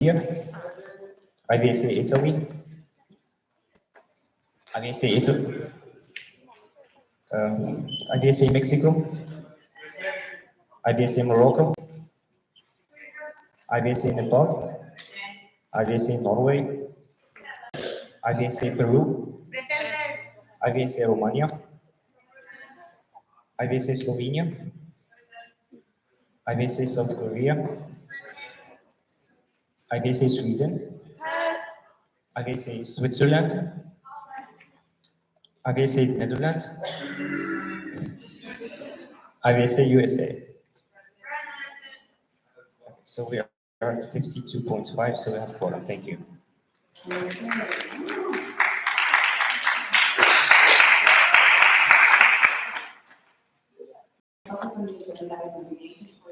IVSA Italy, IVSA Italy, IVSA Mexico, IVSA Morocco, IVSA Nepal, IVSA Norway, IVSA Peru, IVSA Romania, IVSA Slovenia, IVSA South Korea, IVSA Sweden, IVSA Switzerland, IVSA Netherlands, IVSA USA. So we are at 52.5, so we have quorum. Thank you. On the agenda is nominations for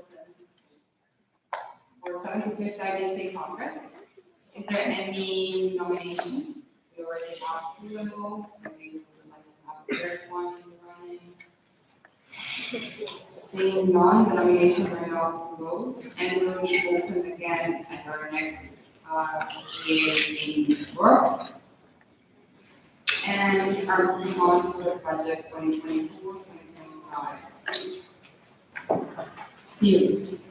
75th IVSA Congress. Is there any nominations? We already have two of those, and we would like to have a third one running. Seeing none, the nominations are now closed and will be open again at our next GA meeting work. And we are moving on to the budget 2024-2025. Views.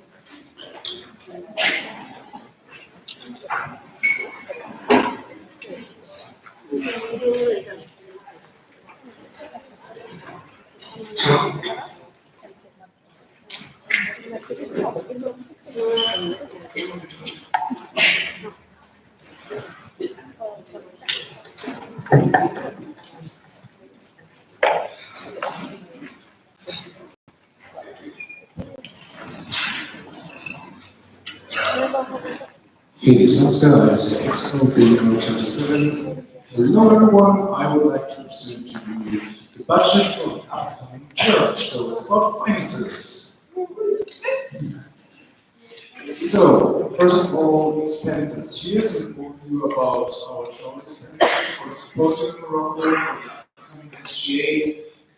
Felix Metzger, IVSA Expo, being number 27. Hello everyone, I would like to present to you the budget for the upcoming term. So it's about finances. So, first of all, expenses. Here's an overview about our travel expenses for the symposium in Morocco, for the upcoming SGA,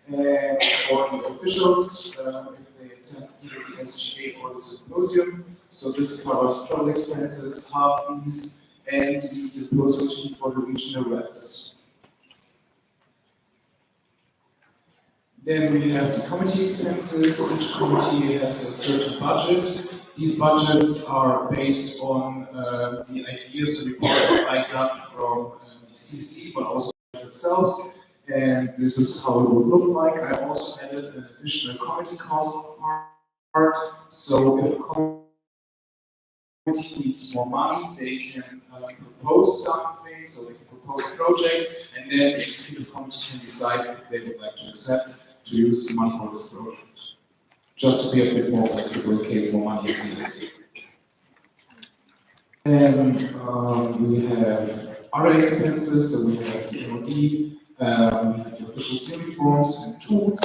and for the officials, if they attend either the SGA or the symposium. So this covers travel expenses, half fees, and the symposium fee for the regional reps. Then we have the committee expenses. Each committee has a certain budget. These budgets are based on the ideas and reports I got from the CC, but also themselves. And this is how it would look like. I also added an additional committee cost part. So if a committee needs more money, they can propose something, so they can propose a project, and then the executive committee can decide if they would like to accept to use the money for this project. Just to be a bit more flexible in case more money is needed. And we have other expenses, so we have the MOD, we have the officials' uniforms and tools,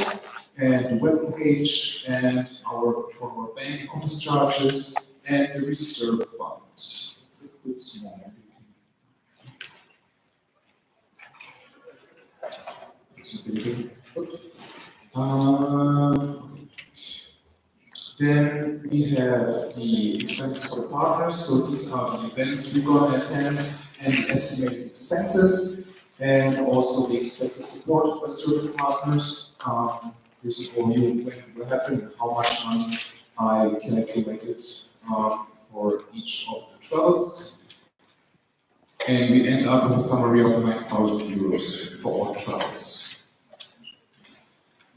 and the web page, and our former bank office charges, and the reserve fund. It's a bit small. Then we have the expenses for the partners. So these are the events we're going to attend and the estimated expenses, and also the expected support by certain partners. This is for you when it will happen, how much money I calculated for each of the travels. And we end up with a summary of 9,000 euros for all the travels.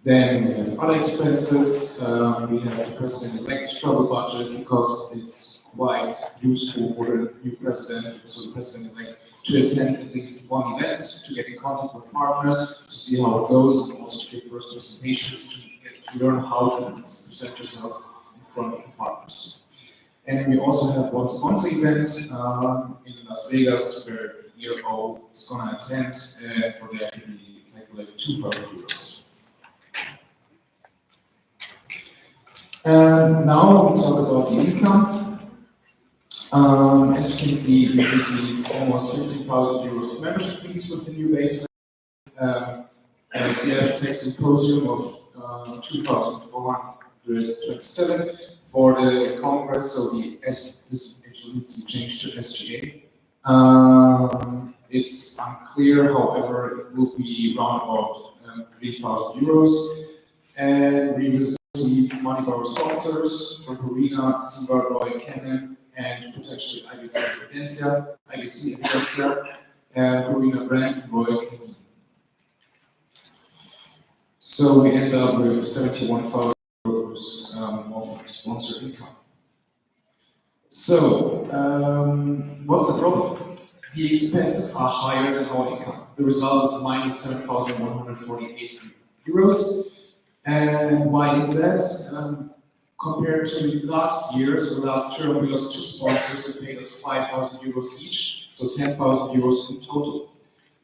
Then we have other expenses. We have the president-elect travel budget because it's quite useful for the new president, so the president-elect, to attend at least one event, to get in contact with partners, to see how it goes, and also to give first presentations, to learn how to present yourself in front of the partners. And we also have one sponsor event in Las Vegas where the ERO is going to attend, and for that to be calculated 2,000 euros. And now we talk about the income. As you can see, we receive almost 15,000 euros of membership fees with the new base. CF Tech Symposium of 2,427 for the Congress, so this which needs to be changed to SGA. It's unclear, however, it will be around about 3,000 euros. And we receive money by our sponsors from Perina, Siva, Roy, Canon, and potentially IVSA Evidencia, and Perina Brand, Roy, Canon. So we end up with 71,000 euros of sponsor income. So, what's the problem? The expenses are higher than our income. The result is minus 7,148 euros. And why is that? Compared to last year, so last term, we lost two sponsors that paid us 5,000 euros each, so 10,000 euros in total.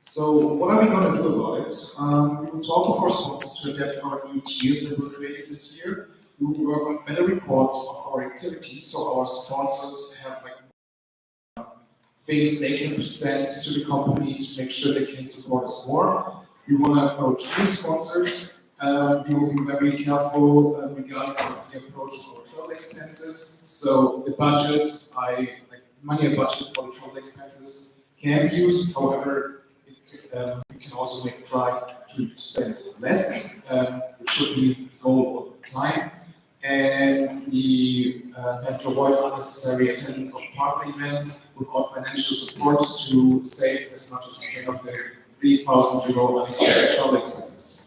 So what are we going to do about it? We will talk with our sponsors to adapt our new tiers that were created this year. We will work on better reports of our activities, so our sponsors have things they can present to the company to make sure they can support us more. We want to approach new sponsors. We will be very careful regarding the approach of our travel expenses. So the budget, money I budget for the travel expenses can be used. However, we can also try to spend less, which should be the goal all the time. And we have to avoid unnecessary attendance of partner events without financial support to save as much as we can of the 3,000 euro unexpected travel expenses.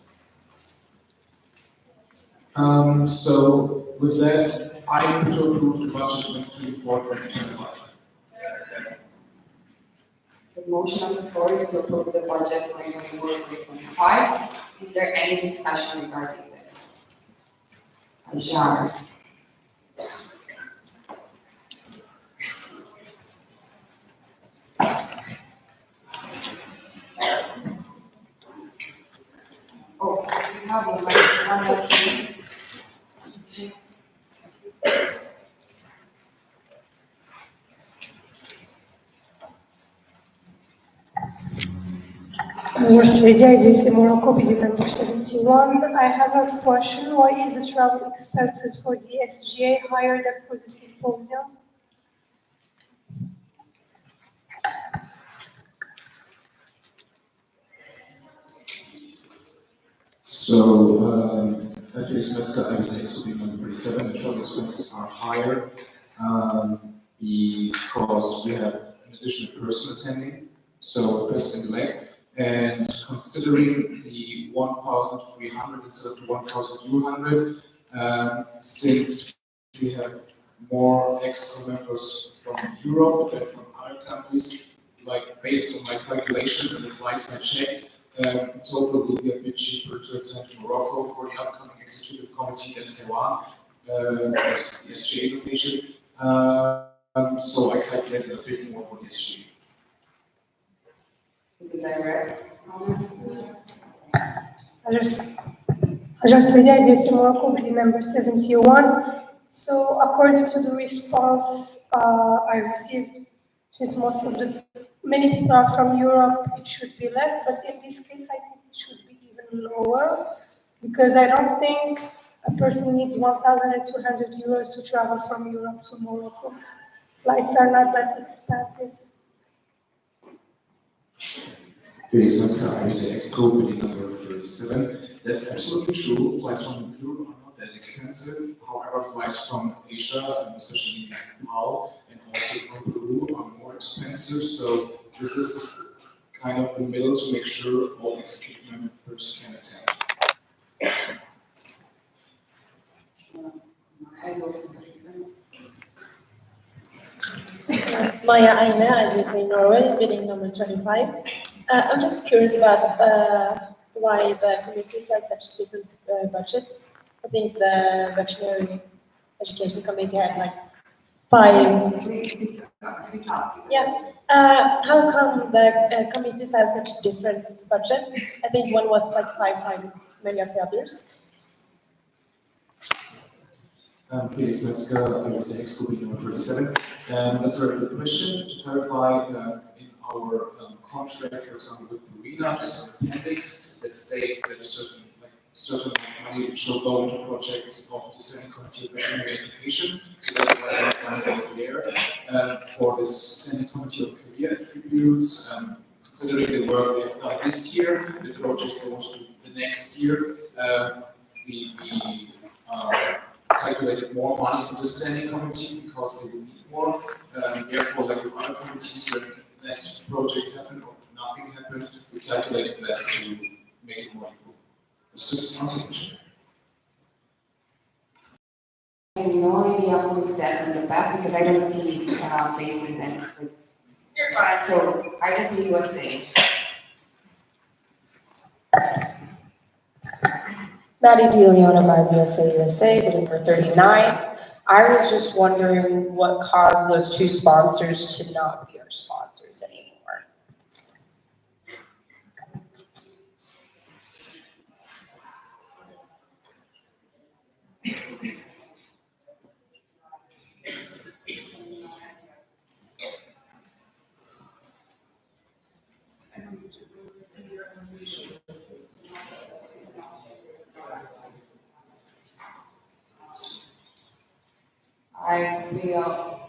So with that, I move to approve the budget 2024-2025. The motion on the floor is to approve the budget 2024-2025. Is there any discussion regarding this? Ajar. Oh, we have one more here. IVSA Morocco, BD number 71. I have a question. Why is the travel expenses for the SGA higher than for the symposium? So, FX Metzger IVSA will be number 37. The travel expenses are higher because we have an additional person attending, so president-elect. And considering the 1,300 instead of 1,200, since we have more extra members from Europe than from other countries, like based on my calculations and the flights I checked, in total will be a bit cheaper to attend Morocco for the upcoming executive committee than Taiwan, the SGA location. So I calculated a bit more for the SGA. Is it direct? Address IVSA Morocco, BD number 71. So according to the response I received, since many people are from Europe, it should be less, but in this case, I think it should be even lower, because I don't think a person needs 1,200 euros to travel from Europe to Morocco. Flights are not that expensive. Felix Metzger, IVSA Exco, building number 37. That's absolutely true. Flights from Europe are not that expensive. However, flights from Asia, and especially Nepal, and also from Peru, are more expensive. So this is kind of the middle to make sure all executive members can attend. Maya Aina, IVSA Norway, bidding number 25. I'm just curious about why the committees have such different budgets. I think the veterinary education committee had like 5. Please speak up. Yeah. How come the committees have such different budgets? I think one was like 5 times many of the others. Felix Metzger, IVSA Exco, number 37. That's a very good question. To clarify, in our contract, for example, with Perina, there's an appendix that states that a certain certain money should go into projects of the Standing Committee of Veterinary Education. So that's why that money goes there. For this Standing Committee of Career Attributes, considering the work we have done this year, the projects they want to do the next year, we calculated more money for the Standing Committee because they will need more. Therefore, like with other committees, when less projects happen or nothing happens, we calculate less to make it more equal. It's just an answer. I have no idea who is that in the back because I don't see faces and. You're fine. So I just see USA. Maddie DeLeon of IVSA USA, bidding for 39. I was just wondering what caused those two sponsors to not be our sponsors anymore. I will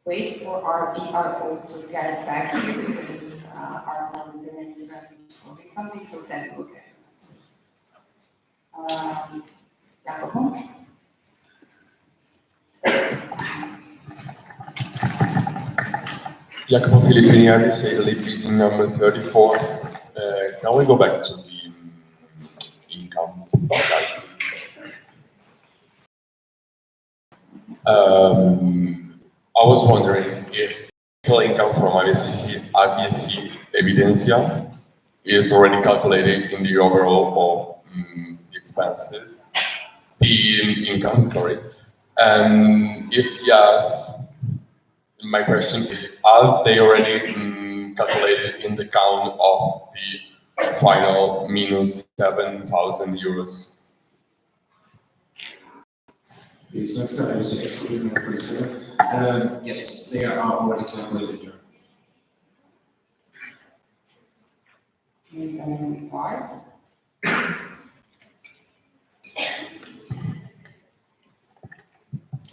wait for our ERO to get it back here because our parliamentarian is going to be solving something, so then we'll get it. Jacopo? Jacopo Filippini, IVSA, meeting number 34. Can we go back to the income slide, I was wondering if total income from IVSA Evidencia is already calculated in the overall of the expenses, the income, sorry. And if yes, my question is, are they already calculated in the count of the final minus 7,000 euros? Please, let's go to 47. Yes, they are already calculated here. And then part.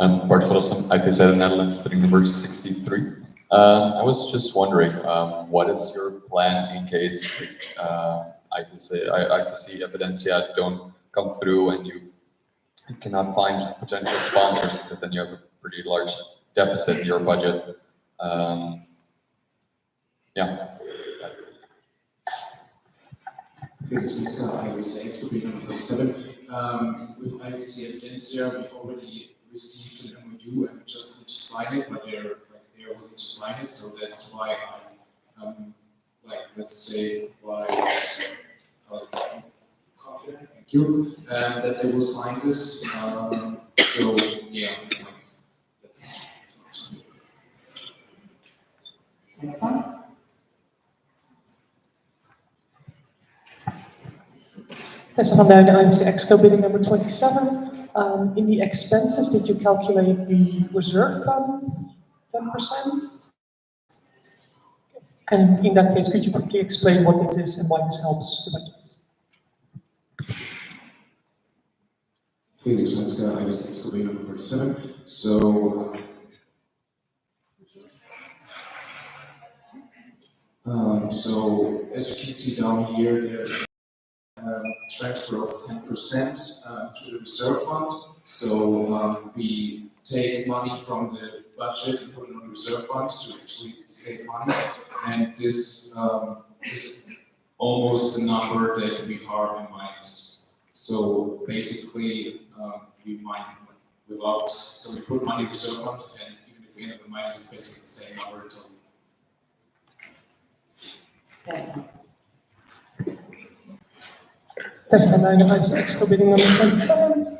I'm Bart Voddelsum, IVSA Netherlands, bidding number 63. I was just wondering, what is your plan in case IVSA Evidencia don't come through and you cannot find potential sponsors because then you have a pretty large deficit in your budget? Yeah. Felix Metzger, IVSA, Expert number 37. With IVSA Evidencia, we already received an MOU and just need to sign it, but they're willing to sign it, so that's why I'm let's say quite confident, thank you, that they will sign this. So yeah, that's Excellent. Tessa van Duinen, IVSA Exco, bidding number 27. In the expenses, did you calculate the reserve fund, 10%? And in that case, could you quickly explain what it is and why this helps the budget? Felix Metzger, IVSA Exco, number 47. So as you can see down here, there's transfer of 10% to the reserve fund. So we take money from the budget and put it on the reserve fund to actually save money. And this is almost the number that we are in minus. So basically, we mine without, so we put money in the reserve fund, and even if we end up in minus, it's basically the same number until. Yes. Tessa van Duinen, IVSA Exco, bidding number 27.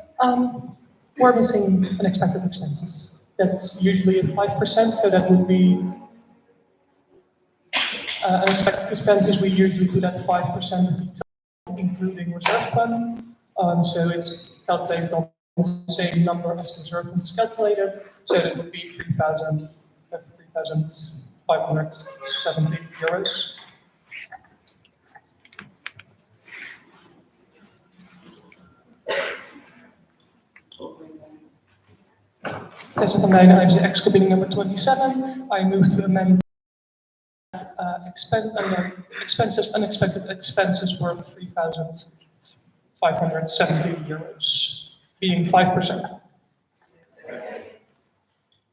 We're missing unexpected expenses. That's usually at 5%, so that would be unexpected expenses. We usually put at 5%, including reserve fund. So it's calculated on the same number as reserve fund is calculated. So that would be 3,570 euros. Tessa van Dijnen, IVSA Exco bidding number 27. I move to amend expenses, unexpected expenses worth 3,570 euros, being 5%.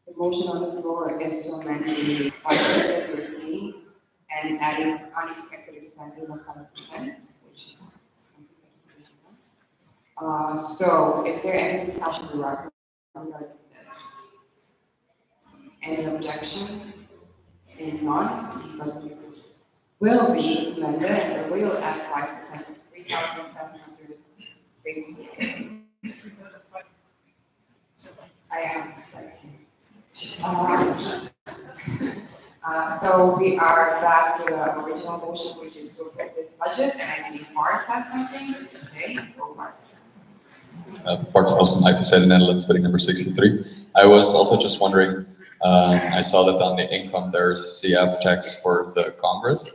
The motion on the floor is to amend the budget that we're seeing and adding unexpected expenses of 5%, which is something that is usual. So is there any discussion regarding this? Any objection? Seeing none, the budget will be amended and it will add 5% of 3,750. I have dyslexia. So we are back to the original motion, which is to approve this budget, and I believe Bart has something. Okay, go Bart. Bart from IVSA Netherlands, bidding number 63. I was also just wondering, I saw that on the income there's CF tax for the Congress.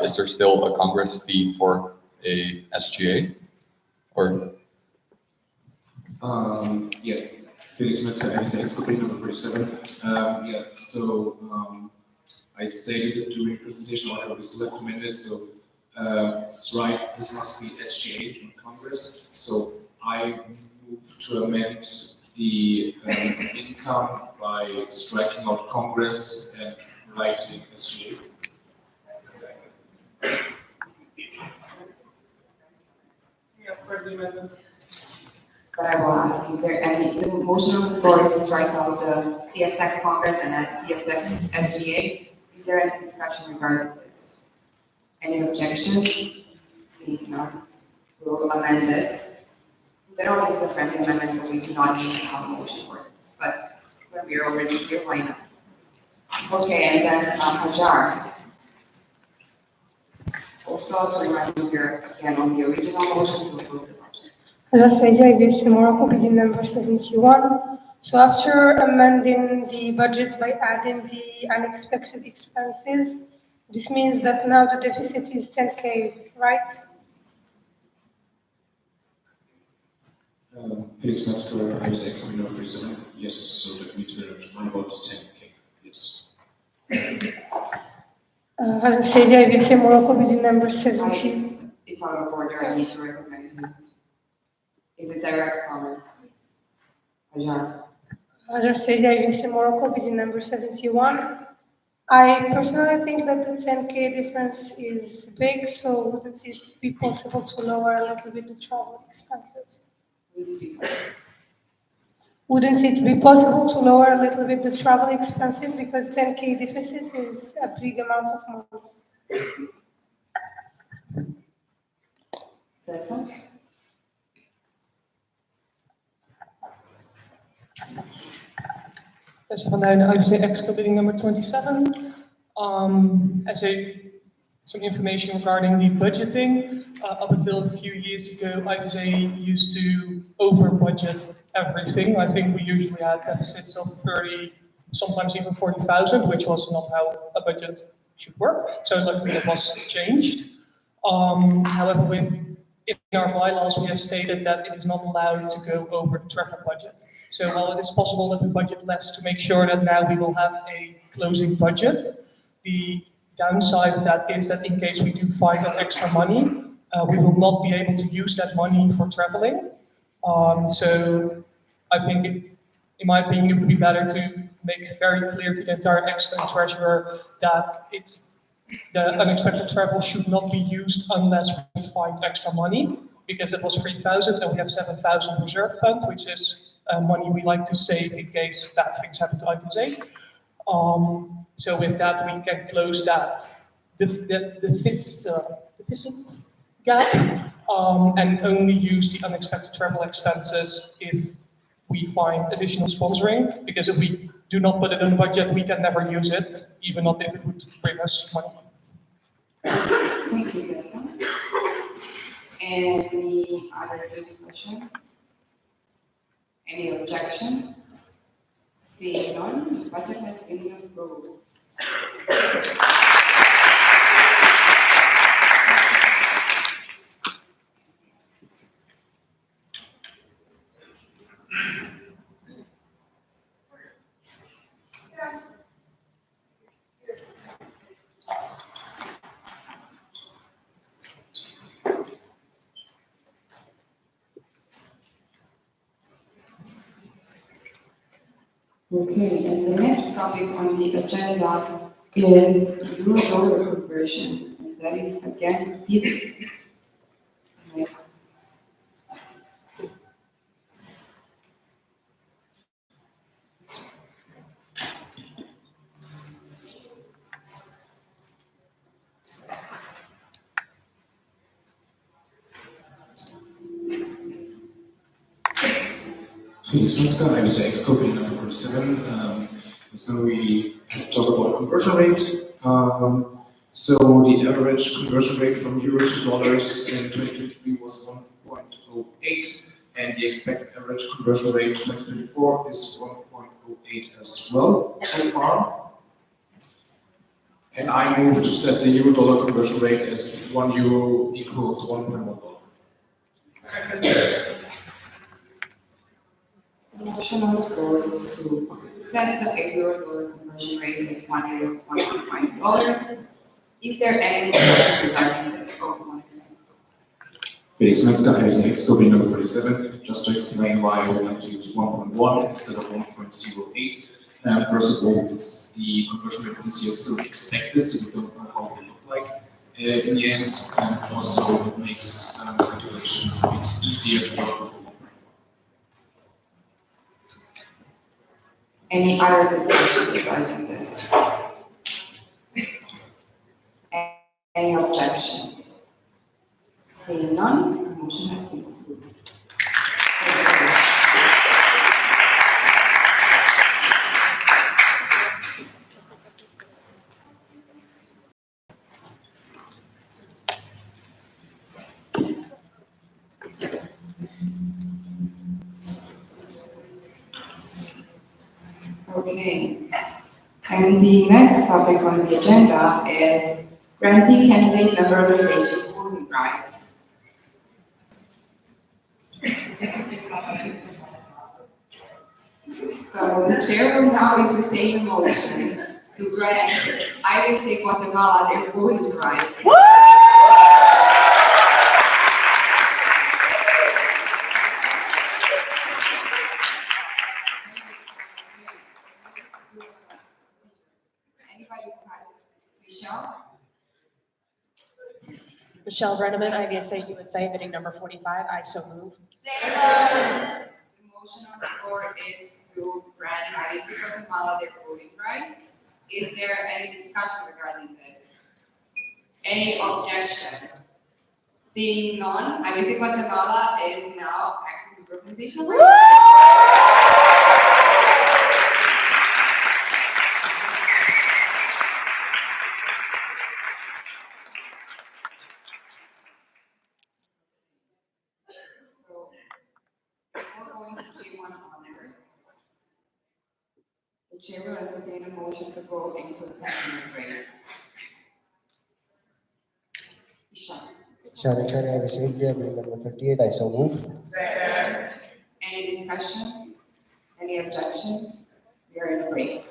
Is there still a Congress fee for a SGA? Or Yeah, Felix Metzger, IVSA Exco bidding number 37. I stated during presentation, however, we still have to amend it, so it's right, this must be SGA in Congress. So I move to amend the income by striking out Congress and writing SGA. But I will ask, is there any, the motion on the floor is to strike out the CF tax Congress and add CF tax SGA. Is there any discussion regarding this? Any objections? Seeing none, we'll amend this. In general, this is a friendly amendment, so we do not need to have a motion for this, but when we are already here, why not? Okay, and then Hajar. Also, to remind you here again on the original motion to approve the budget. As I said, IVSA Morocco bidding number 71. So after amending the budget by adding the unexpected expenses, this means that now the deficit is 10K, right? Felix Metzger, IVSA Exco bidding number 37. Yes, so that means we're around about 10K. Yes. As I said, IVSA Morocco bidding number 70. It's out of order, I need to recognize you. Is it direct comment? Hajar. As I said, IVSA Morocco bidding number 71. I personally think that the 10K difference is big, so wouldn't it be possible to lower a little bit the travel expenses? Please speak up. Wouldn't it be possible to lower a little bit the travel expenses because 10K deficit is a big amount of money? Tessa? Tessa van Dijnen, IVSA Exco bidding number 27. Some information regarding the budgeting. Up until a few years ago, IVSA used to over budget everything. I think we usually had deficits of 30, sometimes even 40,000, which was not how a budget should work. So luckily that was changed. However, in our bylaws, we have stated that it is not allowed to go over the travel budget. So while it is possible that we budget less to make sure that now we will have a closing budget, the downside of that is that in case we do find that extra money, we will not be able to use that money for traveling. So I think, in my opinion, it would be better to make very clear to the entire Exco and Treasurer that the unexpected travel should not be used unless we find extra money, because it was 3,000 and we have 7,000 reserve fund, which is money we like to save in case bad things happen to IVSA. So with that, we can close that deficit gap and only use the unexpected travel expenses if we find additional sponsoring, because if we do not put it in the budget, we can never use it, even not if it would bring us money. Thank you, Tessa. Any other discussion? Any objection? Seeing none, the budget has been approved. Okay, and the next topic on the agenda is euro-dollar conversion, and that is again Felix. Right. Felix Metzger, IVSA Excopy number 47. It's going to be talk about conversion rate. So the average conversion rate from euro to dollars in 2023 was 1.08, and the expected average conversion rate 2024 is 1.08 as well so far. And I move to set the euro dollar conversion rate as 1 euro equals $1.1. The motion on the floor is to set the euro-dollar conversion rate as 1 euro to $1.1. Is there any discussion regarding this? Oh, one explain. Felix Metzger, IVSA Excopy number 47, just to explain why we want to use 1.1 instead of 1.08. First of all, it's the conversion rate for this year is still expected, so we don't know how it will look like in the end, and also it makes calculations a bit easier to work with the long run. Any other discussion regarding this? Any objection? Seeing none, the motion has been approved. Okay, and the next topic on the agenda is granting candidate member organizations voting rights. So the chair will now entertain a motion to grant IVSA Guatemala their voting rights. Anybody who has it? Michelle? Michelle Brenneman, IVSA USA, bidding number 45, I so move. The motion on the floor is to grant IVSA Guatemala their voting rights. Is there any discussion regarding this? Any objection? Seeing none, IVSA Guatemala is now acting in organizational rights. So, before going to J1 onwards, the chair will entertain a motion to go into the second break. Ishan. Shanikar, IVSA India, bill number 38, I so move. Any discussion? Any objection? We are in a break.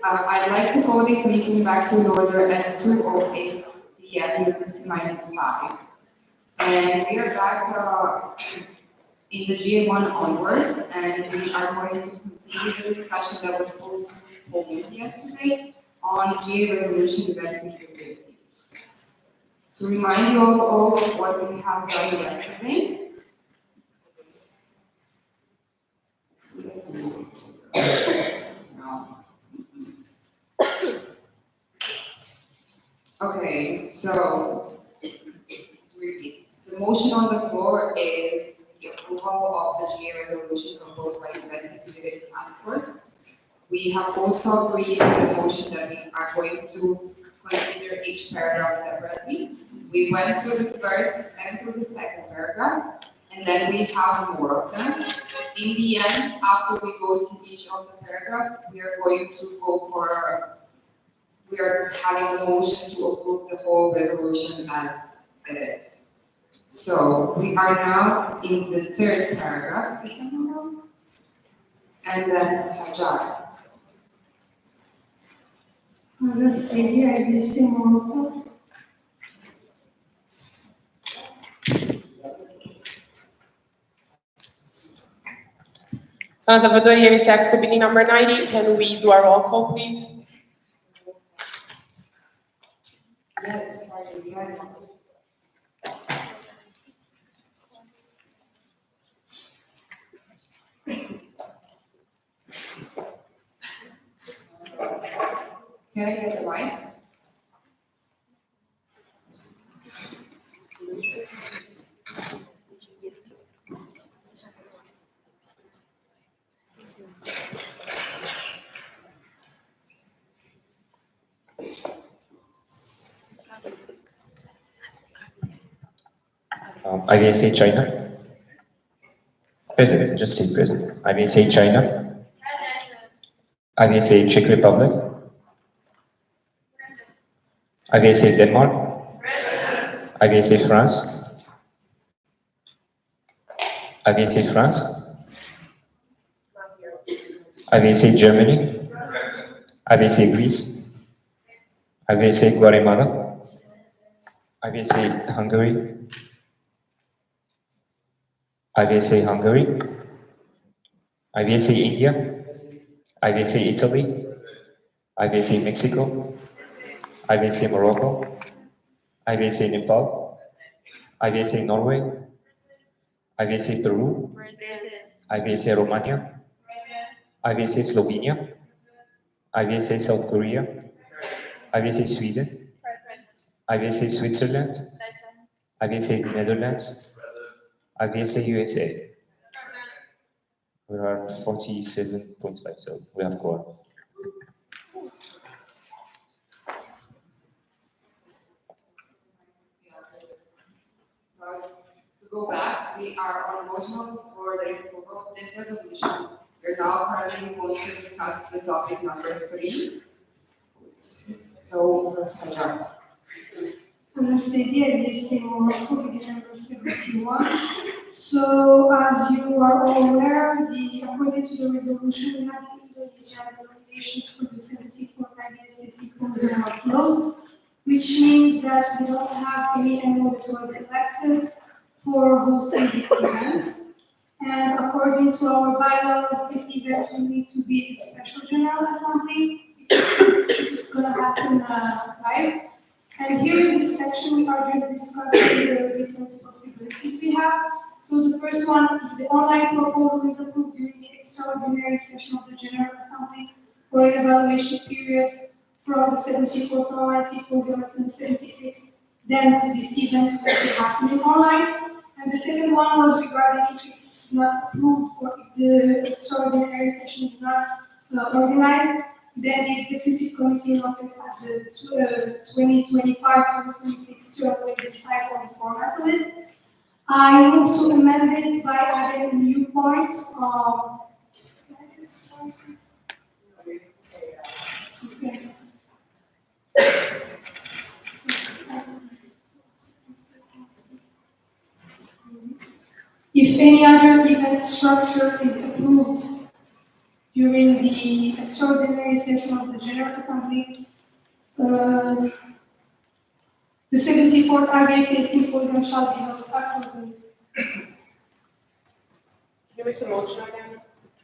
I'd like to call this meeting back to order at 2:08 p.m. It is -5. And we are back in the GA1 onwards, and we are going to continue the discussion that was postponed yesterday on GA resolution events inclusivity. To remind you all of what we have done yesterday. No. Okay, so repeat. The motion on the floor is the approval of the GA resolution proposed by the Events Inclusivity Task Force. We have also agreed in the motion that we are going to consider each paragraph separately. We went through the first and through the second paragraph, and then we have more of them. In the end, after we go through each of the paragraph, we are going to go for, we are having a motion to approve the whole resolution as it is. So we are now in the third paragraph, if I'm not wrong. And then Hajar. Let's say the IVSA model. Sono Salvatore, IVSA committee number 90. Can we do a roll call, please? Yes, again. Can I get the mic? IVSA China. President, just say President. IVSA China. IVSA Czech Republic. IVSA Denmark. IVSA France. IVSA France. IVSA Germany. IVSA Greece. IVSA Guatemala. IVSA Hungary. IVSA Hungary. IVSA India. IVSA Italy. IVSA Mexico. IVSA Morocco. IVSA Nepal. IVSA Norway. IVSA Peru. IVSA Romania. IVSA Slovenia. IVSA South Korea. IVSA Sweden. IVSA Switzerland. IVSA Netherlands. IVSA USA. We are 47.5, so we have quorum. So to go back, we are on motion on the floor, there is approval of this resolution. We're now currently going to discuss the topic number 3. So, first Hajar. Let's say the IVSA model committee number 71. So, as you are all aware, according to the resolution, we have in Indonesia the nominations for the 74th IVSA symposium are closed, which means that we don't have any anyone that was elected for hosting this event. And according to our bylaws, this event will need to be a special general assembly if it's going to happen live. And here in this section, we are just discussing the different possibilities we have. So the first one, if the online proposal is approved during the extraordinary session of the General Assembly for an evaluation period from the 74th online symposium to the 76th, then this event will be happening online. And the second one was regarding if it's not approved or if the extraordinary session is not organized, then the executive committee in office at the 2025-2026 term will decide on the format of this. I move to amend it by adding a new point. Okay. if any other event structure is approved during the extraordinary session of the General Assembly, the 74th IVSA symposium shall be held accordingly. Can you make the motion again?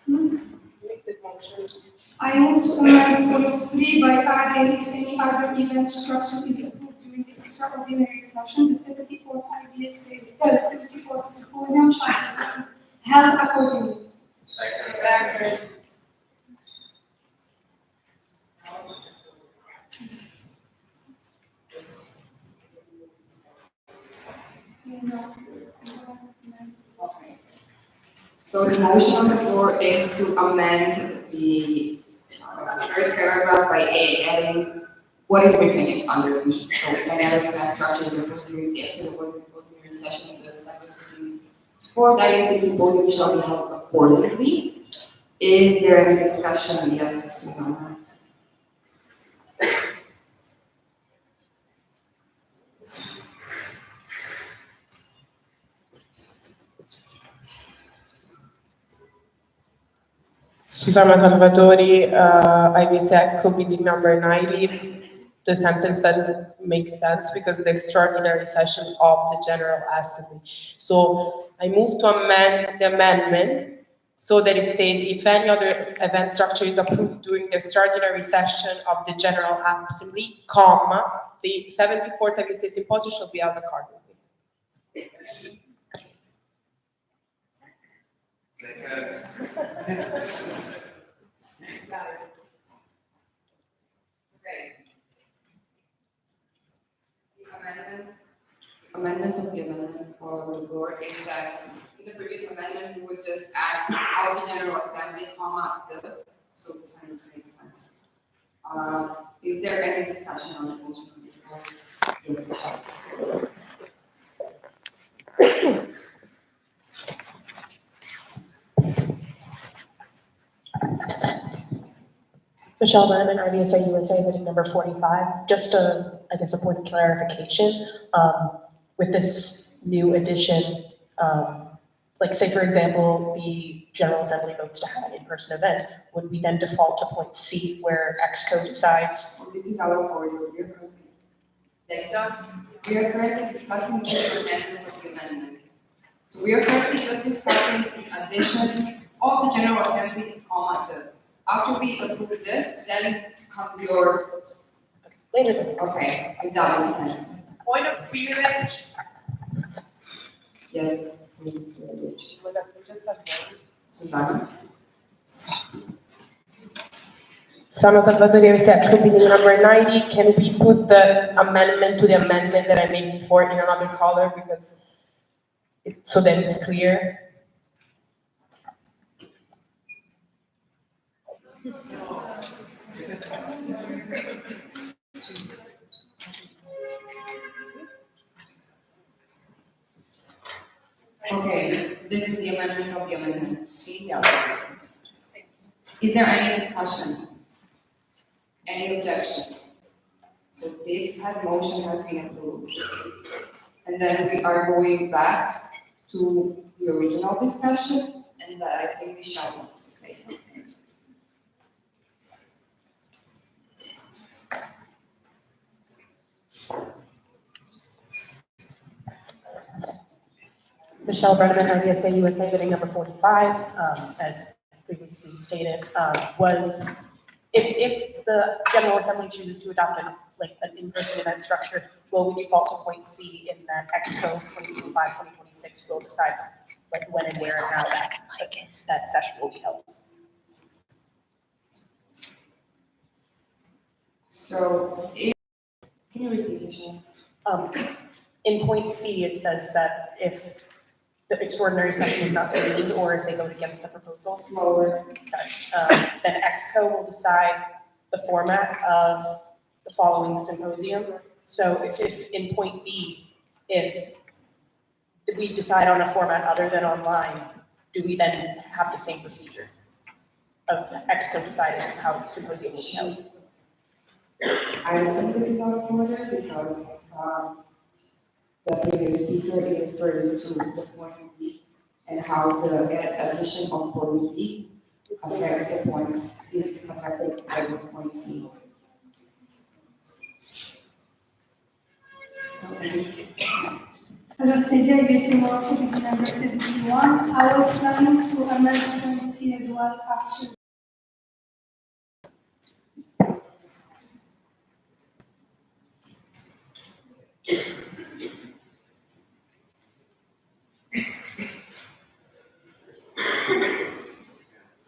Hmm? Make the motion. I move to amend point 3 by adding if any other event structure is approved during the extraordinary session, the 74th IVSA, 74th symposium shall be held accordingly. Second. Okay. So the motion on the floor is to amend the third paragraph by A, adding what is written under B. So if any other event structure is approved during the extraordinary session of the 74th IVSA symposium shall be held accordingly. Is there any discussion? Yes, Susanna. Susanna Salvatori, IVSA Act code meeting number 90. The sentence doesn't make sense because the extraordinary session of the General Assembly. So I move to amend the amendment so that it states if any other event structure is approved during the extraordinary session of the General Assembly, comma, the 74th IVSA symposium shall be held accordingly. Okay. The amendment of the amendment on the floor is that in the previous amendment, we would just add out the General Assembly, comma, the, so the sentence makes sense. Is there any discussion on the motion on the floor? Yes, Michelle. Michelle Berman, IVSA USA, bidding number 45. Just I guess, a point of clarification. With this new addition, like say, for example, the General Assembly votes to have an in-person event, would we then default to point C where EXCO decides? So this is our for you. We are currently discussing the amendment of the amendment. So we are currently just discussing the addition of the General Assembly, comma, the. After we approve this, then comes your. Later. Okay, if that makes sense. Point of privilege. Yes. Susanna. Susanna Salvatori, IVSA Act code meeting number 90. Can we put the amendment to the amendment that I made before in another color because so that it's clear? Okay, this is the amendment of the amendment. Is there any discussion? Any objection? So this motion has been approved. And then we are going back to the original discussion, and I think Michelle wants to say something. Michelle Berman, IVSA USA, bidding number 45, as previously stated, was if the General Assembly chooses to adopt an in-person event structure, will we default to point C in that EXCO 2025-2026 will decide when and where and how that session will be held? So, can you repeat, Michelle? In point C, it says that if the extraordinary session is not convened or if they vote against the proposal, Slower. then EXCO will decide the format of the following symposium. So if in point B, if we decide on a format other than online, do we then have the same procedure of EXCO deciding how the symposium will be held? I don't think this is out of order because the previous speaker is referring to the point B, and how the addition of point B affects the points, is affected by the point C. As I said, IVSA more committee number 71. I was planning to amend point C as well after.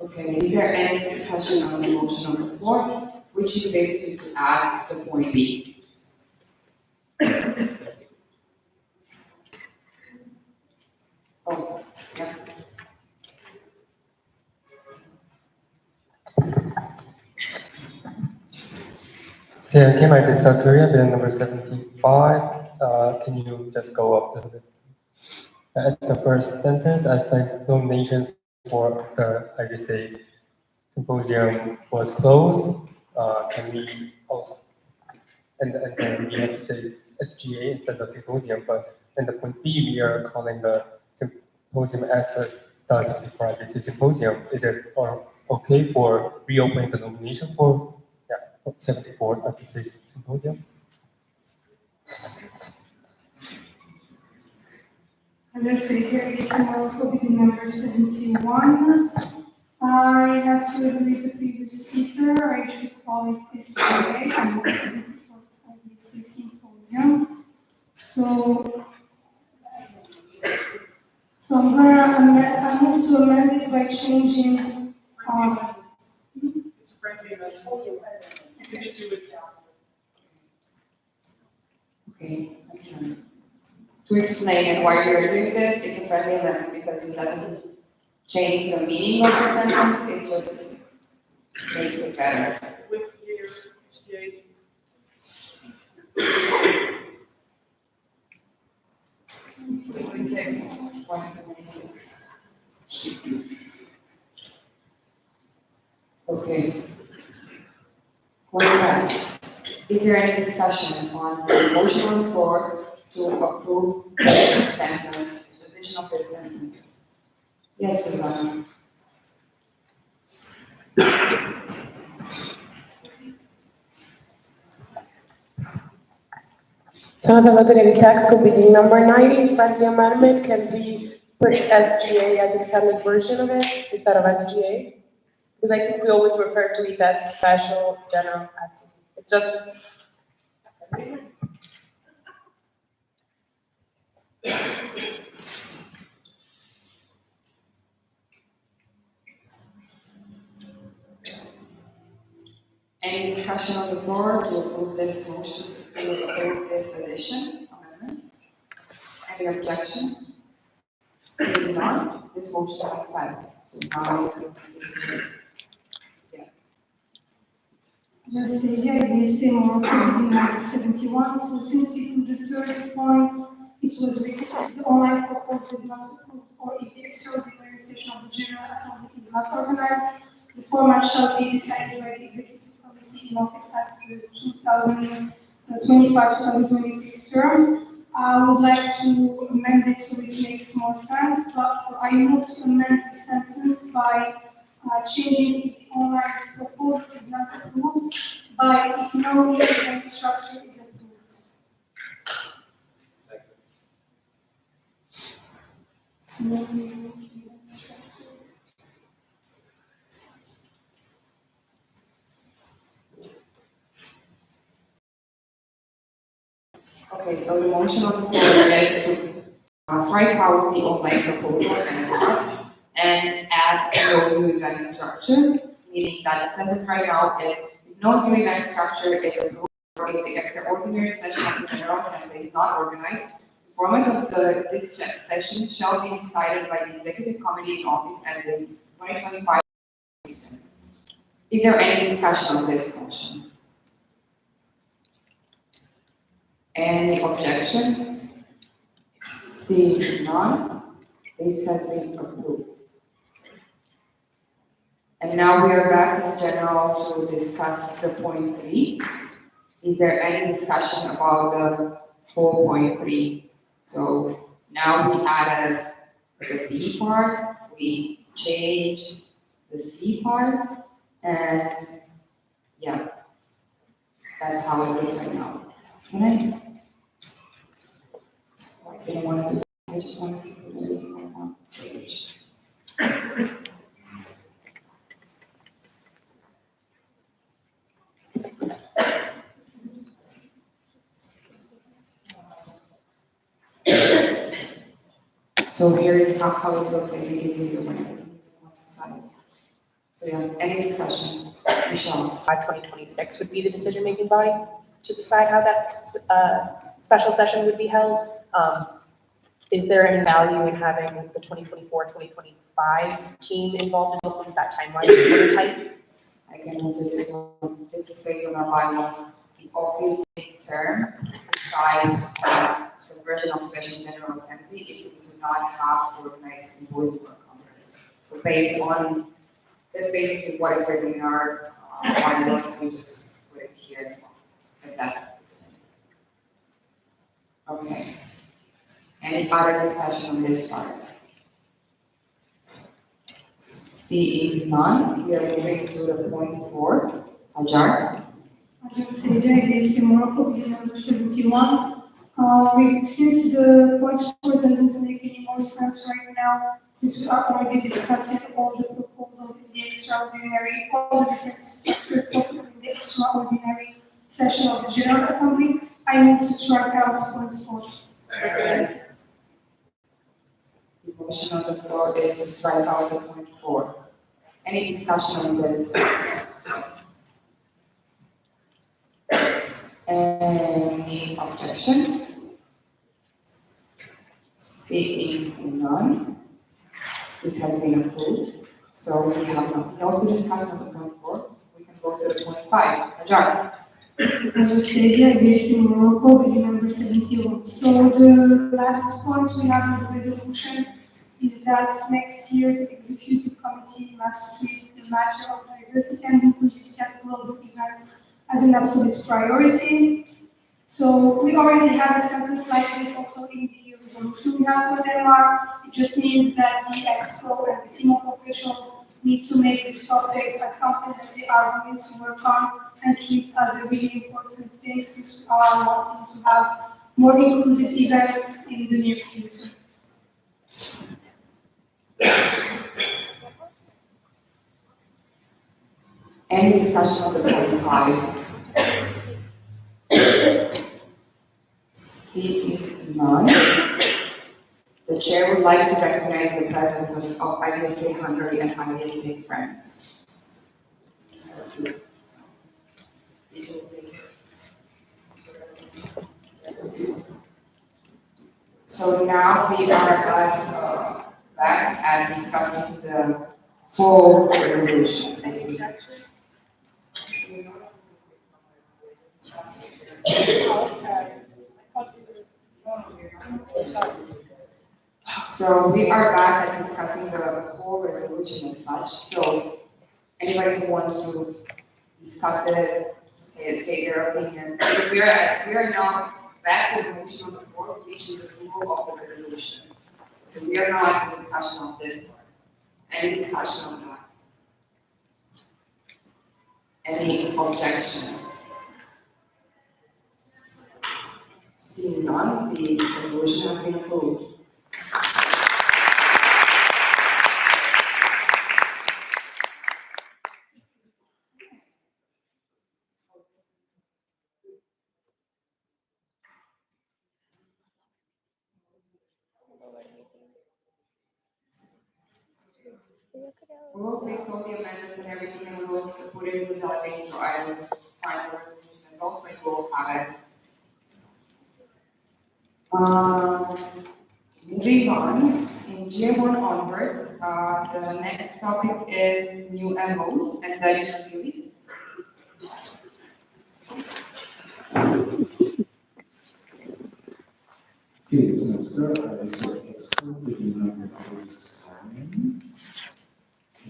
Okay, is there any discussion on the motion on the floor, which is basically to add the point B? Oh, yeah. So okay, my Victoria, bill number 75. Can you just go up a little bit? At the first sentence, as the nominations for the IVSA symposium was closed, can we also, and then we have to say SGA instead of symposium, but in the point B, we are calling the symposium as does it before IVSA symposium. Is it okay for reopening the nomination for 74 IVSA symposium? As I said, IVSA more committee number 71. I have to agree with the previous speaker. I should call it SGA and not 74 IVSA symposium. So I'm gonna amend, I move to amend it by changing, It's a friendly amendment. You can just do it. Okay, that's fine. To explain and why you're doing this, it's a friendly amendment because it doesn't change the meaning of the sentence, it just makes it better. With year, SGA. Okay. Going back, is there any discussion on the motion on the floor to approve this sentence, the addition of this sentence? Yes, Susanna. Sono Salvatore di tax committee number 90, friendly amendment, can we put SGA as extended version of it instead of SGA? Because I think we always refer to it as special general as, it just. Any discussion on the floor to approve this motion, to approve this addition, amendment? Any objections? Seeing none, this motion has passed. So now, yeah. just say, IVSA more committee number 71. So since in the third point, it was written if the online proposal is not approved or if the extraordinary session of the General Assembly is not organized, the format shall be decided by the Executive Committee in office at the 2025-2026 term. I would like to amend it so it makes more sense, but so I move to amend the sentence by changing if the online proposal is not approved by if no event structure is approved. No event structure. Okay, so the motion on the floor is to strike out the online proposal and add no new event structure, meaning that the sentence right now is if no new event structure is approved or if the extraordinary session of the General Assembly is not organized, the format of this session shall be decided by the Executive Committee in office at the 2025. Is there any discussion on this motion? Any objection? Seeing none, this has been approved. And now we are back in general to discuss the point 3. Is there any discussion about the whole point 3? So now we added the B part, we changed the C part, and yeah, that's how it looks right now. Can I didn't want to do, I just wanted to put everything on one page. So here is how it looks. I think it's easier when everything is on one side. So yeah, any discussion? Michelle? 2026 would be the decision-making body to decide how that special session would be held. Is there any value in having the 2024, 2025 team involved as well, since that timeline is really tight? I can answer this one. This is based on our bylaws. The office term decides the version of special general assembly if we do not have organized symposium or congress. So based on, that's basically what is written in our bylaws, we just put it here as well. If that explains. Okay. Any other discussion on this part? Seeing none, we are moving to the point 4. Ajar. As you said, IVSA Morocco, bill number 71. Since the point 4 doesn't make any more sense right now, since we are already discussing all the proposals in the extraordinary, all the different structures possible in the extraordinary session of the General Assembly, I move to strike out point 4. Second. The motion on the floor is to strike out the point 4. Any discussion on this? Any objection? Seeing none, this has been approved. So we have nothing else to discuss on the point 4. We can go to the point 5. Ajar. As you said, IVSA Morocco, bill number 71. So the last point we have in the resolution is that next year the executive committee must treat the matter of diversity and inclusivity at global events as an absolute priority. So we already have a sentence like this also in the resolution we have for Denmark. It just means that the expo and the team of officials need to make this topic as something that they are going to work on and treat as a really important thing, since we are wanting to have more inclusive events in the near future. Any discussion on the point 5? Seeing none, the chair would like to recognize the presence of IVSA Hungary and IVSA France. So now we are back at discussing the whole resolution. Since we So we are back at discussing the whole resolution as such. So anybody who wants to discuss it, state their opinion, because we are now back to the motion on the floor, which is approval of the resolution. So we are now at the discussion of this part. Any discussion on that? Any objection? Seeing none, the resolution has been approved. We'll fix all the amendments and everything, and we'll put it in the delegation or items to find the resolution as well, so you will have it. Moving on, in J1 onwards, the next topic is new MOs, and that is Felix. Felix Metzger, IVSA Expo, bill number 47.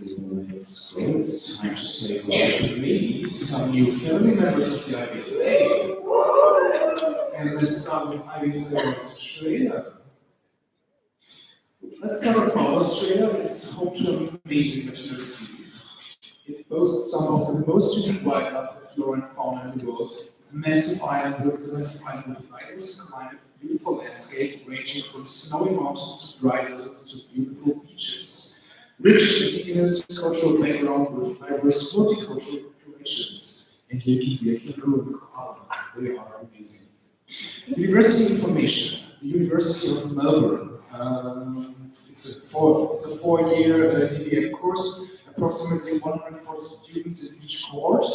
Let's go. It's time to say hello to maybe some new family members of the IVSA. And let's start with IVSA Australia. Let's start with Australia. It's home to an amazing veterinary species. It boasts some of the most unique wildlife and flora and fauna in the world. A massive island with a diverse climate, beautiful landscape ranging from snowy mountains to dry deserts to beautiful beaches. Rich indigenous cultural background with diverse multicultural populations. And here you can see a kangaroo and a koala. They are amazing. University information. The University of Melbourne. It's a four-year DVM course, approximately 140 students in each cohort.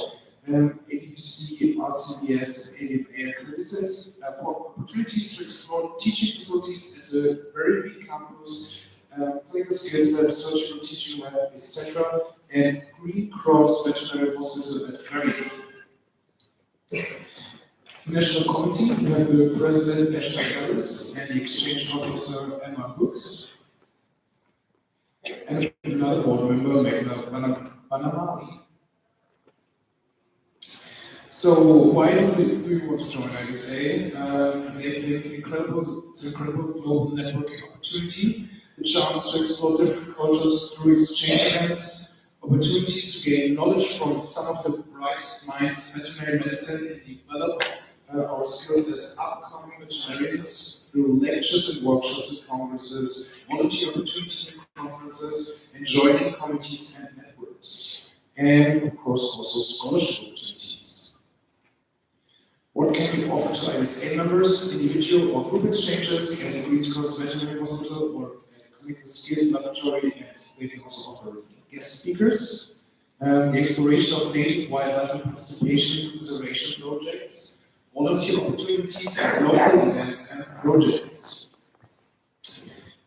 ABC, RCBS, and AMA accredited. Opportunities to explore teaching facilities at the very big campus, clinical skills lab, surgical teaching lab, etc. And Green Cross Veterinary Hospital at Peru. National Committee, we have the President, Ashley Harris, and the Exchange Officer, Emma Hooks, and another board member, Megna Banamali. So, why do we want to join IVSA? They think it's an incredible global networking opportunity, the chance to explore different cultures through exchange events, opportunities to gain knowledge from some of the brightest minds in veterinary medicine and develop our skills as upcoming veterinarians through lectures and workshops and congresses, volunteer opportunities and conferences, and joining committees and networks. And of course also scholarship opportunities. What can we offer to IVSA members, individual or group exchanges at the Queen's Cross Veterinary Hospital or at the Clinical Skills Laboratory, and they can also offer guest speakers. The exploration of native wildlife and participation in conservation projects, volunteer opportunities, local events and projects.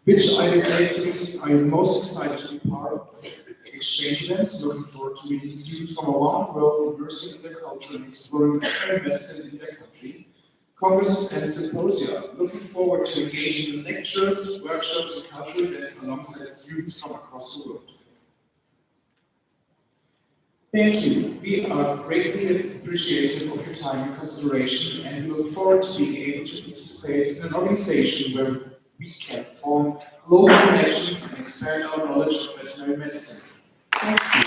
Which IVSA activities are you most excited to be part of? Exchange events, looking forward to meeting students from around the world, immersing in their culture and exploring veterinary medicine in their country. Congresses and symposia, looking forward to engaging in lectures, workshops and cultural events alongside students from across the world. Thank you. We are greatly appreciative of your time and consideration, and we look forward to being able to participate in an organization where we can form global connections and expand our knowledge of veterinary medicine. Thank you.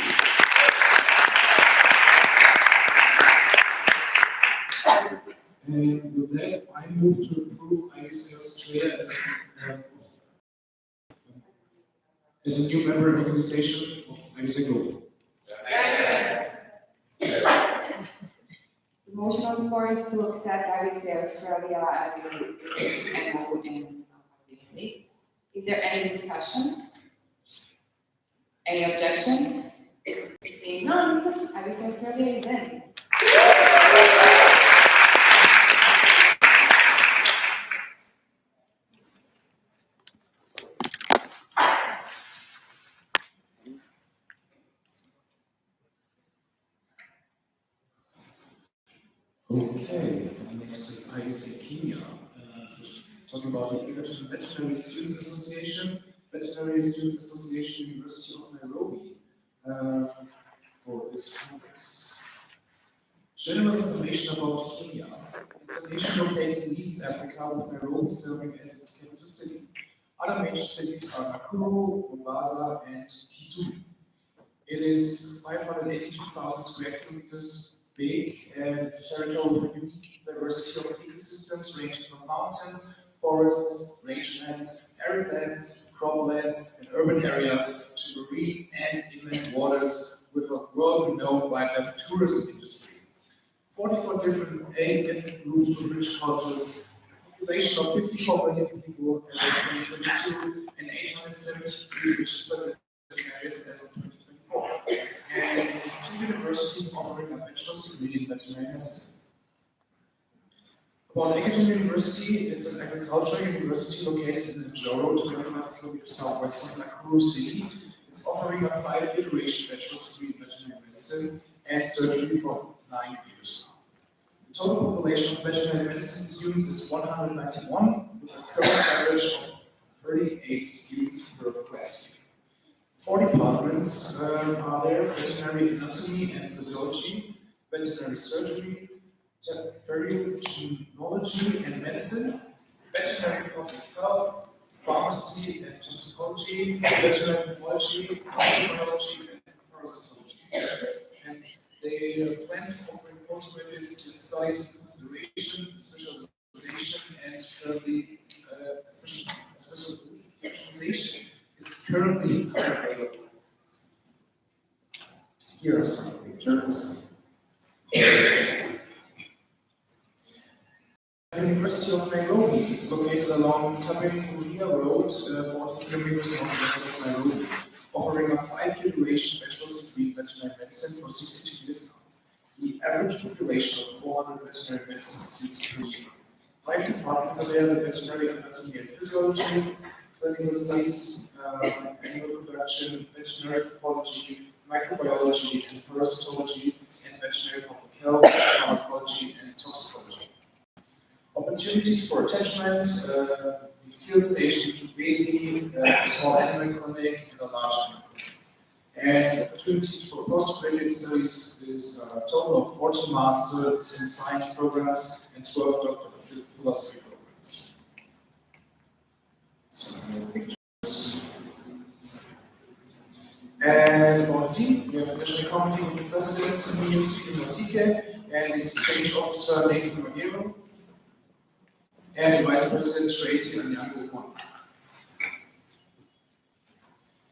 And with that, I move to approve IVSA Australia as a new member organization of IVSA Global. The motion on the floor is to accept IVSA Australia as an MO in IVSA. Is there any discussion? Any objection? Seeing none, IVSA Australia is in. Okay, next is IVSA Kenya. Talking about the Veterinary Students Association, University of Nairobi, for this congress. General information about Kenya. It's a nation located in East Africa, with Nairobi serving as its capital city. Other major cities are Nakuru, Mombasa, and Kisumu. It is 582,000 square kilometers big, and it's a territory with a unique diversity of ecosystems ranging from mountains, forests, rangelands, arid lands, croplands, and urban areas to marine and inland waters with a world-renowned wildlife tourism industry. 44 different ethnic groups with rich cultures, population of 54 million people as of 2022, and 873 registered veterinarians as of 2024. And 2 universities offering a bachelor's degree in veterinary medicine. About Egerton University, it's an agricultural university located in Njoro, 25 kilometers southwest of Nakuru City. It's offering a 5-year duration bachelor's degree in veterinary medicine and surgery for 9 years now. The total population of veterinary medicine students is 191, with a current average of 38 students per class year. 4 departments are there: veterinary anatomy and physiology, veterinary surgery, veterinary genealogy and medicine, veterinary public health, pharmacy and toxicology, veterinary pathology, microbiology, and parasitology. And they have plans for offering postgraduate studies in consideration, specialization, and currently specialization is currently unavailable. Here are some pictures. The University of Nairobi is located along Kapenguria Road, 40 kilometers northwest of Nairobi, offering a 5-year duration bachelor's degree in veterinary medicine for 62 years now. The average population of 400 veterinary medicine students per year. 5 departments are there: veterinary anatomy and physiology, clinical studies, animal production, veterinary pathology, microbiology and parasitology, and veterinary public health, pharmacology, and toxicology. Opportunities for attachment, the field station in a small animal clinic, and a large animal clinic. And opportunities for postgraduate studies is a total of 14 masters in science programs and 12 doctor of philosophy programs. Some pictures. And on the team, we have the National Committee with the President, Senior Stephen Masike, and the Exchange Officer, Nathan Magiro, and the Vice President, Tracy Anyango.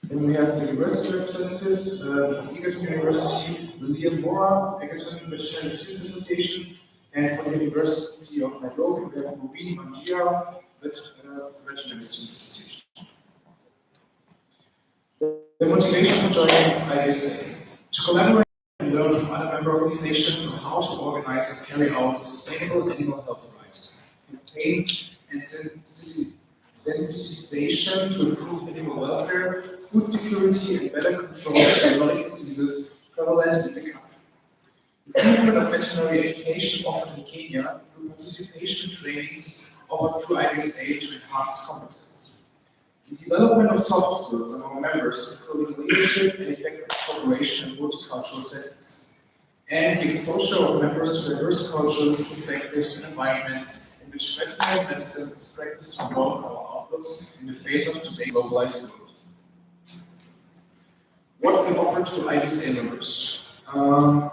Then we have the university representatives of Egerton University, William Mora, Egerton Veterinary Students Association, and for the University of Nairobi, we have Mubini Manjia, the Veterinary Students Association. The motivation for joining IVSA: to collaborate and learn from other member organizations on how to organize and carry out sustainable animal health drives, campaigns, and sensitization to improve animal welfare, food security, and better control of zoonotic diseases prevalent in the country. Improvement of veterinary education offered in Kenya through participation trainings offered through IVSA to enhance competence. The development of soft skills among members, including leadership and effective cooperation in multicultural settings. And the exposure of members to diverse cultures, perspectives, and environments in which veterinary medicine is practiced to broaden our outlooks in the face of today's globalized world. What we offer to IVSA members: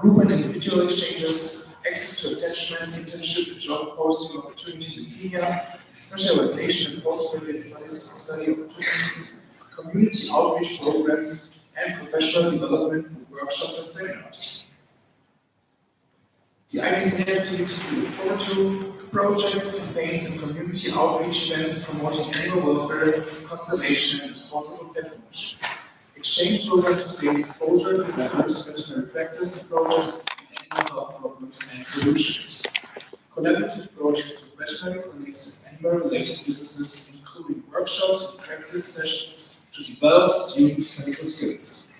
group and individual exchanges, access to attachment, internship, and job posting opportunities in Kenya, specialization in postgraduate study opportunities, community outreach programs, and professional development through workshops and seminars. The IVSA activities we look forward to: projects, campaigns, and community outreach events promoting animal welfare, conservation, and responsible pet ownership. Exchange programs to gain exposure to diverse veterinary practice approaches, animal health problems, and solutions. Collaborative projects with veterinary clinics and animal-related businesses, including workshops and practice sessions to develop students' clinical skills.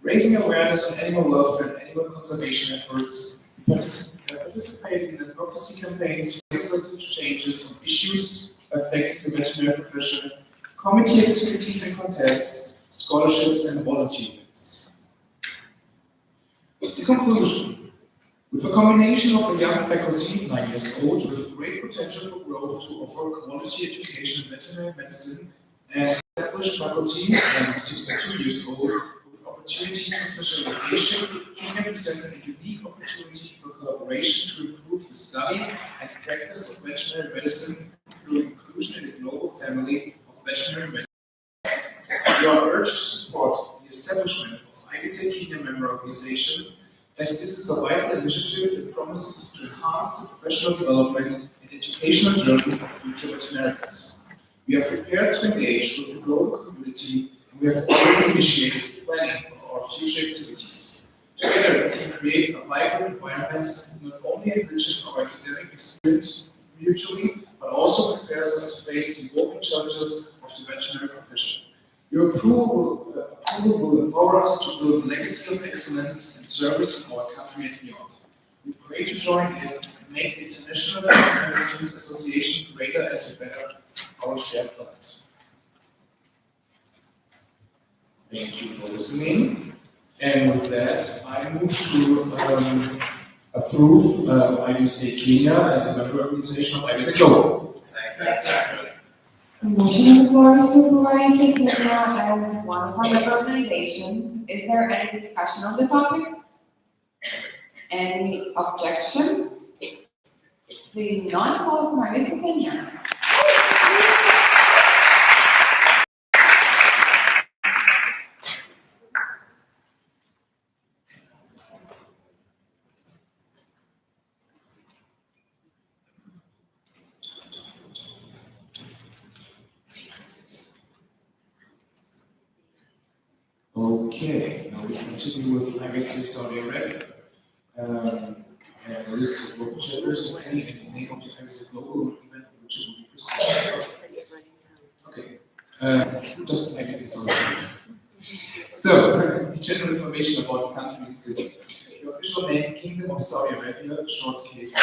Raising awareness on animal welfare and animal conservation efforts, participating in advocacy campaigns for legislative changes on issues affecting the veterinary profession, committee activities and contests, scholarships, and volunteer events. The conclusion: with a combination of a young faculty, 9 years old, with great potential for growth to offer quality education in veterinary medicine, and established faculty, 62 years old, with opportunities for specialization, Kenya presents a unique opportunity for collaboration to improve the study and practice of veterinary medicine through inclusion in the global family of veterinary medicine. We are urged to support the establishment of IVSA Kenya member organization, as this is a vital initiative that promises to enhance the professional development and educational journey of future veterinarians. We are prepared to engage with the global community, and we have already initiated the planning of our future activities. Together, we can create a vibrant environment that not only enriches our academic experience mutually, but also prepares us to face the evolving challenges of the veterinary profession. Your approval will empower us to build a legacy of excellence and service in our country and beyond. We pray to join in and make the International Veterinary Students Association greater as we better our shared planet. Thank you for listening. And with that, I move to approve IVSA Kenya as a member organization of IVSA Global. Motion on the floor is to approve IVSA Canada as one of our member organization. Is there any discussion on the topic? Any objection? Seeing none, call for IVSA Canada. Okay, now we continue with IVSA Saudi Arabia. And a list of local chapters, if any, and the name of the IVSA global event which will be presented. Okay, just IVSA Saudi Arabia. So, the general information about the country and city. The official name, Kingdom of Saudi Arabia, short case.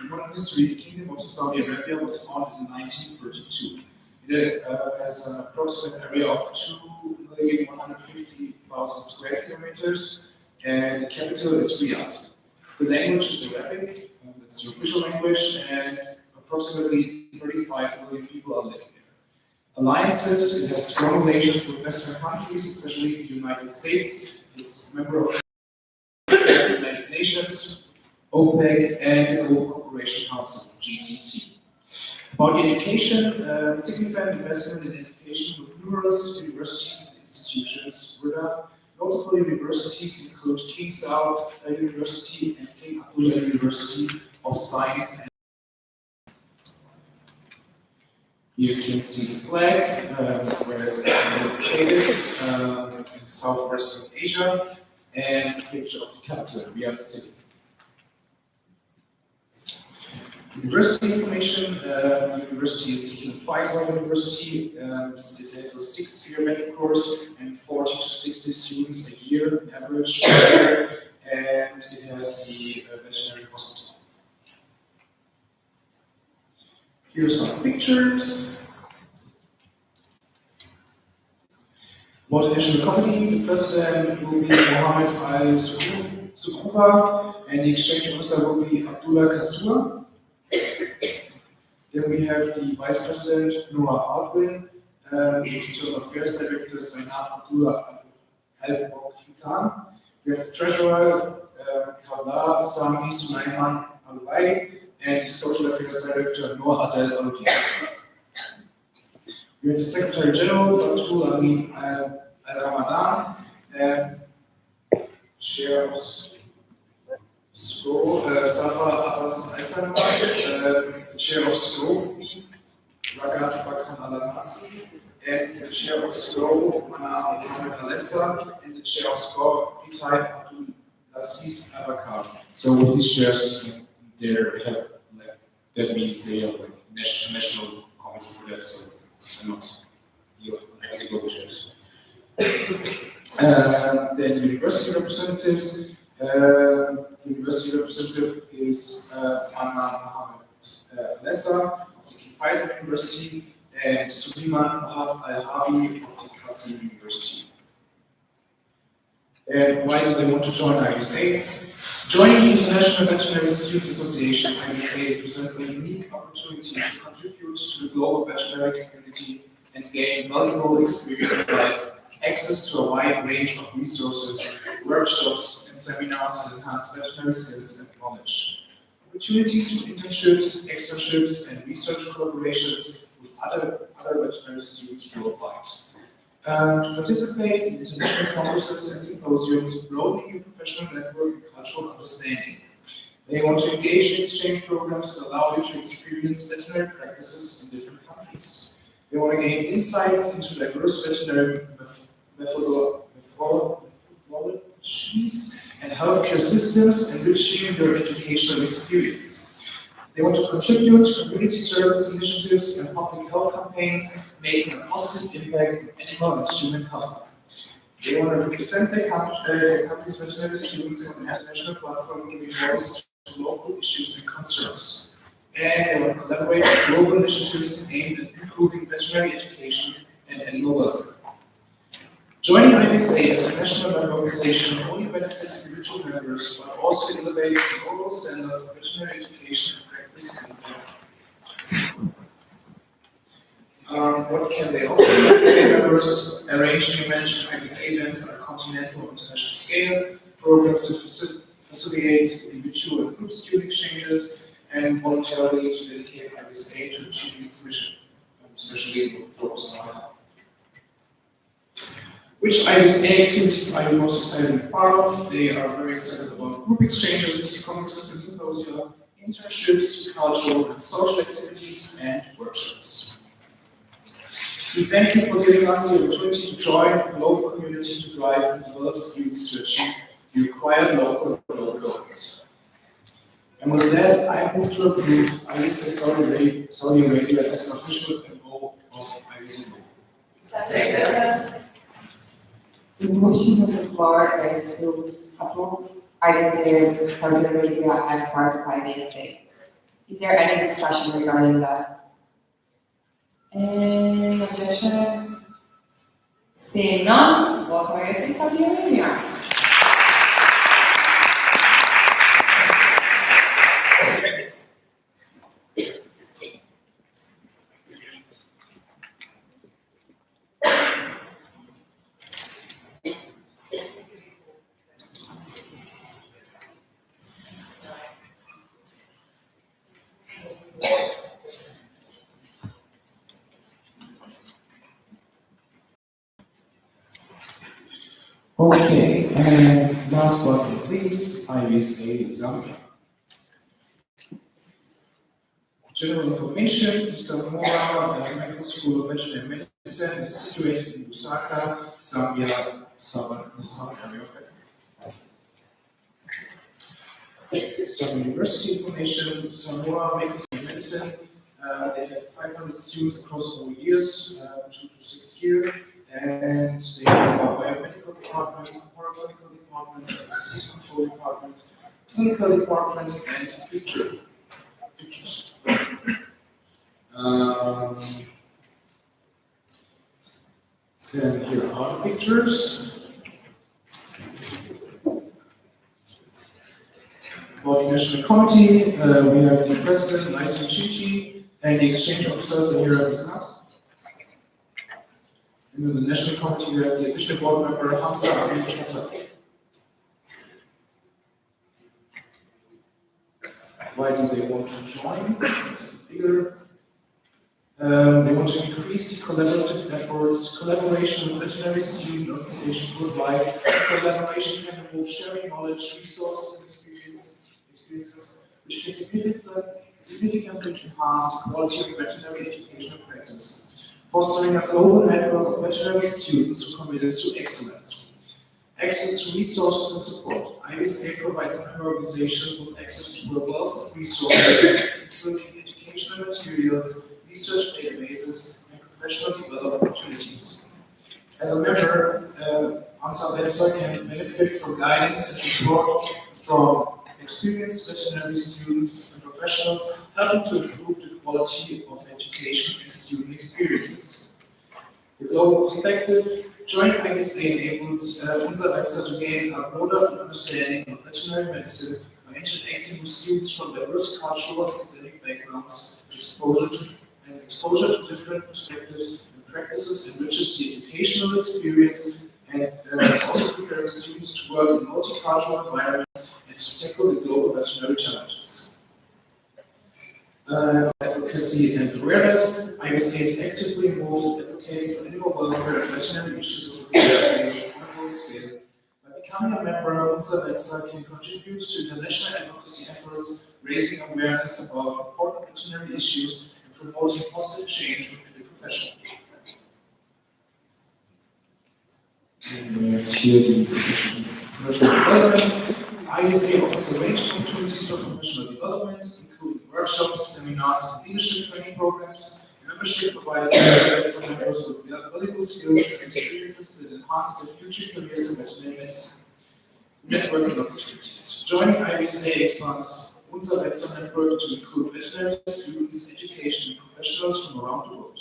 In modern history, the Kingdom of Saudi Arabia was founded in 1932. It has an approximate area of 2,150,000 square kilometers, and the capital is Riyadh. The language is Arabic, that's the official language, and approximately 35 million people are living there. Alliances, it has strong relations with Western countries, especially the United States. It's a member of the United Nations, OPEC, and the Gulf Cooperation Council, GCC. About education, significant investment in education with numerous universities and institutions. Notable universities include King Saud University and King Abdullah University of Science. Here you can see the flag, where it is located in southwestern Asia, and a picture of the capital, Riyadh City. University information, the university is the King Faisal University. It has a 6-year medical course and 40 to 60 students a year average, and it has the veterinary hospital. Here are some pictures. For the National Committee, the president will be Mohammed Al-Sukuba, and the exchange officer will be Abdullah Kasua. Then we have the Vice President, Noah Aldwin, the External Affairs Director, Zainab Abdullah Al-Bokhitan. We have the Treasurer, Kavla Sami Sulaiman Al-Wai, and the Social Affairs Director, Noah Adel Al-Din. We have the Secretary General, Batul Amin Al-Ramadan, and Chair of SCO, Safa Abbas Aisan, the Chair of SCO, Ragat Bakan Al-Nasi, and the Chair of SCO, Manaf Mohamed Alessa, and the Chair of SCO, Itai Abdul Aziz Abakar. So with these chairs, they have, like, that means they have like national committee for that, so not you have global chairs. Then university representatives. The university representative is Anna Mohammed Nessa of the King Faisal University and Suleiman Fahad Al-Habi of the Qasim University. And why did they want to join IVSA? Joining the International Veterinary Students Association, IVSA presents a unique opportunity to contribute to the global veterinary community and gain valuable experience like access to a wide range of resources, workshops, and seminars to enhance veterinary skills and knowledge. Opportunities for internships, externships, and research collaborations with other veterinary students worldwide. To participate in international congresses and symposiums, broadening your professional network and cultural understanding. They want to engage in exchange programs that allow you to experience veterinary practices in different countries. They want to gain insights into diverse veterinary methodologies and healthcare systems, enriching your educational experience. They want to contribute to community service initiatives and public health campaigns, making a positive impact on animal and human health. They want to represent their country's veterinary students on an international platform, giving voice to local issues and concerns. And they want to collaborate on global initiatives aimed at improving veterinary education and animal welfare. Joining IVSA as a national member organization not only benefits individual members, but also elevates the overall standards of veterinary education and practice in the What can they offer? IVSA members arrange new managed IVSA events on a continental or international scale, programs to facilitate individual and group student exchanges, and voluntarily to dedicate IVSA to achieving its mission, especially with focus on health. Which IVSA activities are you most excited to be part of? They are very excited about group exchanges, congresses and symposia, internships, cultural and social activities, and workshops. We thank you for giving us the opportunity to join a global community to drive and develop students to achieve the required local and global goals. And with that, I move to approve IVSA Saudi Arabia as an official MO of IVSA. The motion on the floor is to approve IVSA Saudi Arabia as part of IVSA. Is there any discussion regarding that? Any objection? Seeing none, welcome IVSA Saudi Arabia. Okay, and last but not least, IVSA Zambia. General information, Isamora Medical School of Veterinary Medicine is situated in Lusaka, Zambia, southern area of Africa. Some university information, Samora Medical School of Medicine, they have 500 students across all years, 2 to 6 years, and they have a biomedical department, paramedical department, disease control department, clinical department, and pictures. Then here are the pictures. For the National Committee, we have the President, Lighting Chichi, and the Exchange Officers, Amira Bisnat. And in the National Committee, we have the additional board member, Hamza Amin Kata. Why do they want to join? It's bigger. They want to increase the collaborative efforts, collaboration with veterinary student organizations worldwide. Collaboration can involve sharing knowledge, resources, and experiences which can significantly enhance the quality of veterinary educational practice, fostering a global network of veterinary students committed to excellence. Access to resources and support. IVSA provides member organizations with access to a wealth of resources, including educational materials, research databases, and professional development opportunities. As a member, Ansar Betzer can benefit from guidance and support from experienced veterinary students and professionals, helping to improve the quality of education and student experiences. The global perspective. Joint IVSA enables Ansar Betzer to gain a broader understanding of veterinary medicine by interacting with students from diverse cultural and academic backgrounds. Exposure to different perspectives and practices enriches the educational experience and is also preparing students to work in multicultural environments and to tackle the global veterinary challenges. Advocacy and awareness. IVSA is actively involved in advocating for animal welfare and veterinary issues on a global scale. By becoming a member, Ansar Betzer can contribute to international advocacy efforts, raising awareness about important veterinary issues promoting positive change within the profession. Here the professional development. IVSA offers a range of opportunities for professional development, including workshops, seminars, and leadership training programs. Membership provides members with valuable skills and experiences that enhance their future careers in veterinary medicine. Networking opportunities. Joining IVSA expands Ansar Betzer network to include veterinary students, education, and professionals from around the world.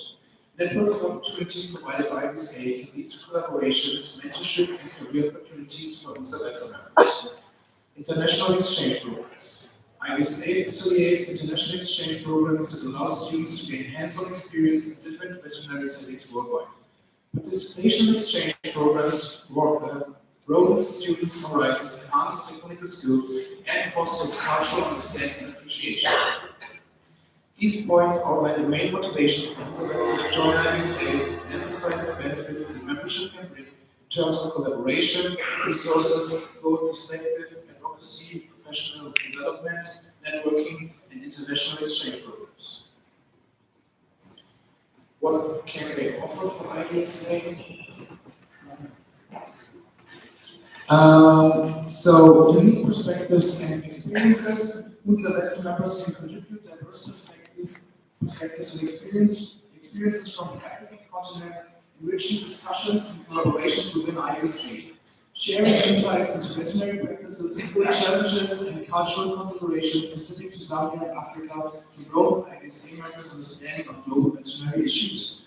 Networking opportunities provided by IVSA can lead to collaborations, mentorship, and career opportunities for Ansar Betzer members. International exchange programs. IVSA facilitates international exchange programs that allow students to gain hands-on experience in different veterinary settings worldwide. Participation in exchange programs broadens students' horizons, enhances their clinical skills, and fosters cultural understanding and appreciation. These points outline the main motivations for Isabel to join IVSA and emphasize the benefits that membership can bring in terms of collaboration, resources, global perspective, advocacy, professional development, networking, and international exchange programs. What can they offer for IVSA? So, unique perspectives and experiences. IVSA members can contribute diverse perspectives and experiences from the African continent, enriching discussions and collaborations within IVSA. Sharing insights into veterinary practices, challenges, and cultural considerations specific to Zambia and Africa to broaden IVSA members' understanding of global veterinary issues.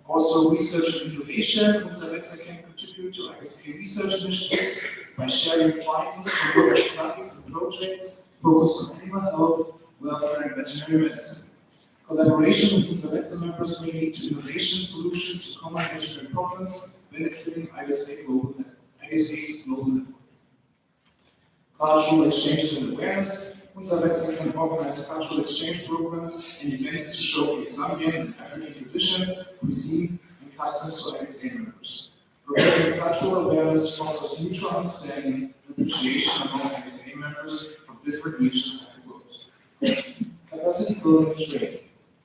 Also, research and innovation. IVSA can contribute to IVSA research initiatives by sharing findings from local studies and projects focused on animal health, welfare, and veterinary medicine. Collaboration with IVSA members may lead to innovation solutions to common veterinary problems, benefiting IVSA's global network. Cultural exchanges and awareness. IVSA can organize cultural exchange programs and events to showcase Zambian and African traditions, cuisine, and customs to IVSA members. Promoting cultural awareness fosters mutual understanding and appreciation among IVSA members from different regions of the world. Capacity building and training.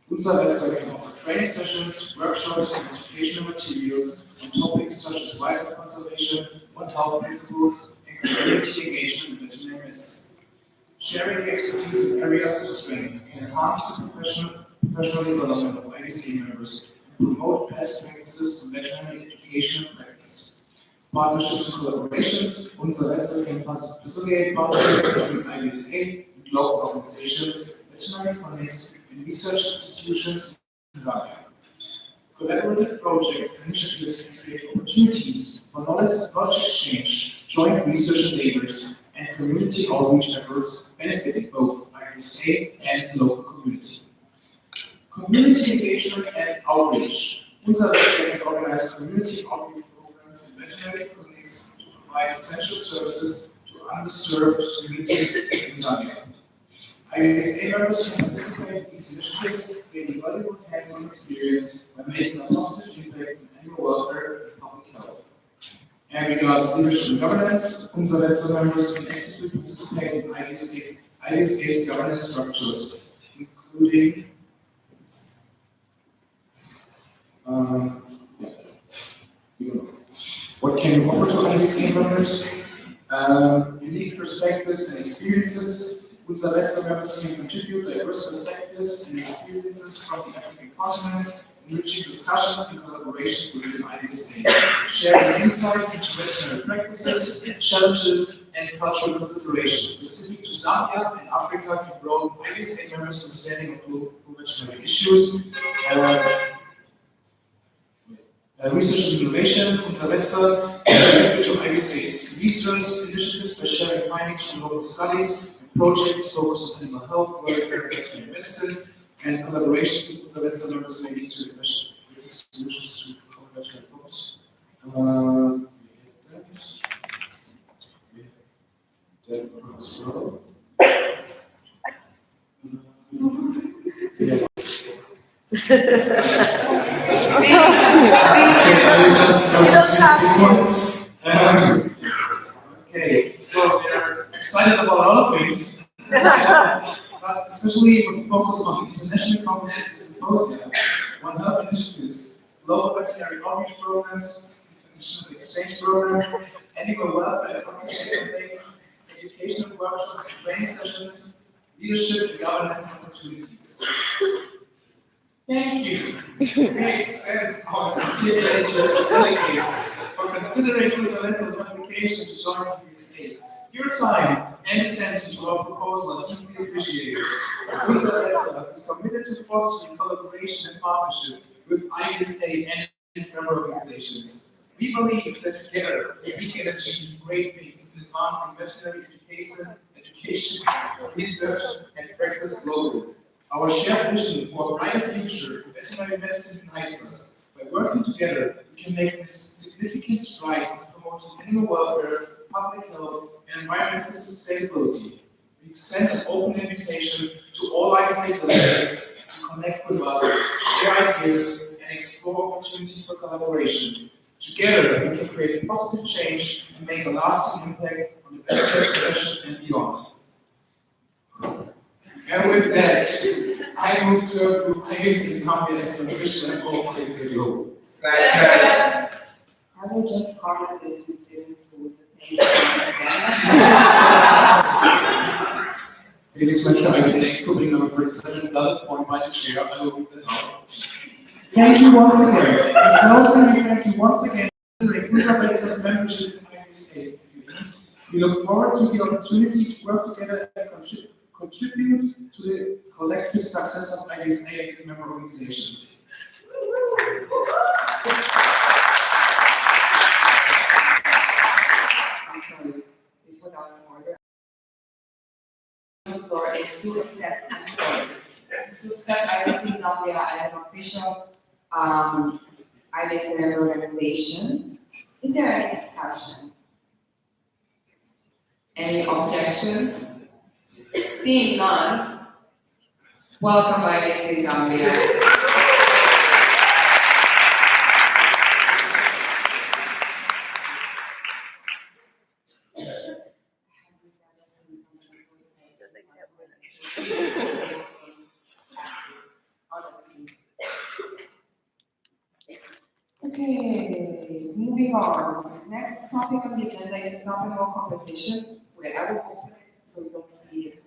IVSA can offer training sessions, workshops, and educational materials on topics such as wildlife conservation, One Health principles, and community engagement in veterinary medicine. Sharing expertise in areas of strength can enhance the professional development of IVSA members and promote best practices in veterinary education and practice. Partnerships and collaborations. IVSA can facilitate partnerships between IVSA and local organizations, veterinary clinics, and research institutions in Zambia. Collaborative projects and initiatives can create opportunities for knowledge exchange, joint research endeavors, and community outreach efforts benefiting both IVSA and the local community. Community engagement and outreach. IVSA can organize community outreach programs in veterinary clinics to provide essential services to underserved communities in Zambia. IVSA members can participate in these initiatives, gaining valuable hands-on experience by making a positive impact on animal welfare and public health. And regards leadership and governance, IVSA members can actively participate in IVSA's governance structures, including what can you offer to IVSA members? Unique perspectives and experiences. IVSA members can contribute diverse perspectives and experiences from the African continent, enriching discussions and collaborations within IVSA, sharing insights into veterinary practices, challenges, and cultural considerations specific to Zambia and Africa can broaden IVSA members' understanding of global veterinary issues. Research and innovation. IVSA contribute to IVSA's research initiatives by sharing findings from local studies and projects focused on animal health, welfare, and veterinary medicine, and collaborations with IVSA members may lead to innovative solutions to common veterinary problems. I will just read the points. Okay, so they're excited about a lot of things, but especially with a focus on international conferences and symposia, One Health initiatives, local veterinary outreach programs, international exchange programs, animal welfare advocacy campaigns, educational workshops and training sessions, leadership and governance opportunities. Thank you. We extend our sincere gratitude to the delegates for considering IVSA's application to join IVSA. Your time and attention to our proposal are deeply appreciated. IVSA is committed to fostering collaboration and partnership with IVSA and its member organizations. We believe that together we can achieve great things in advancing veterinary education, research, and practice globally. Our shared vision for a brighter future with veterinary medicine unites us. By working together, we can make significant strides in promoting animal welfare, public health, and environmental sustainability. We extend an open invitation to all IVSA delegates to connect with us, share ideas, and explore opportunities for collaboration. Together, we can create positive change and make a lasting impact on the veterinary profession and beyond. And with that, I move to approve IVSA Zambia as the official member of IVSA. Second. I will just comment that you didn't do the thing once again. Felix Metzger, IVSA Excluding number 47, valid point by the chair. I will read that now. Thank you once again. In closing, we thank you once again for IVSA's membership in IVSA. We look forward to the opportunity to work together and contribute to the collective success of IVSA and its member organizations. I'm sorry, this was out of order. The floor is to accept, I'm sorry, to accept IVSA Zambia as an official IVSA member organization. Is there any discussion? Any objection? Seeing none, welcome IVSA Zambia. Honestly. Okay, moving on. Next topic on the agenda is stop and walk competition, where I will open it so you don't see it.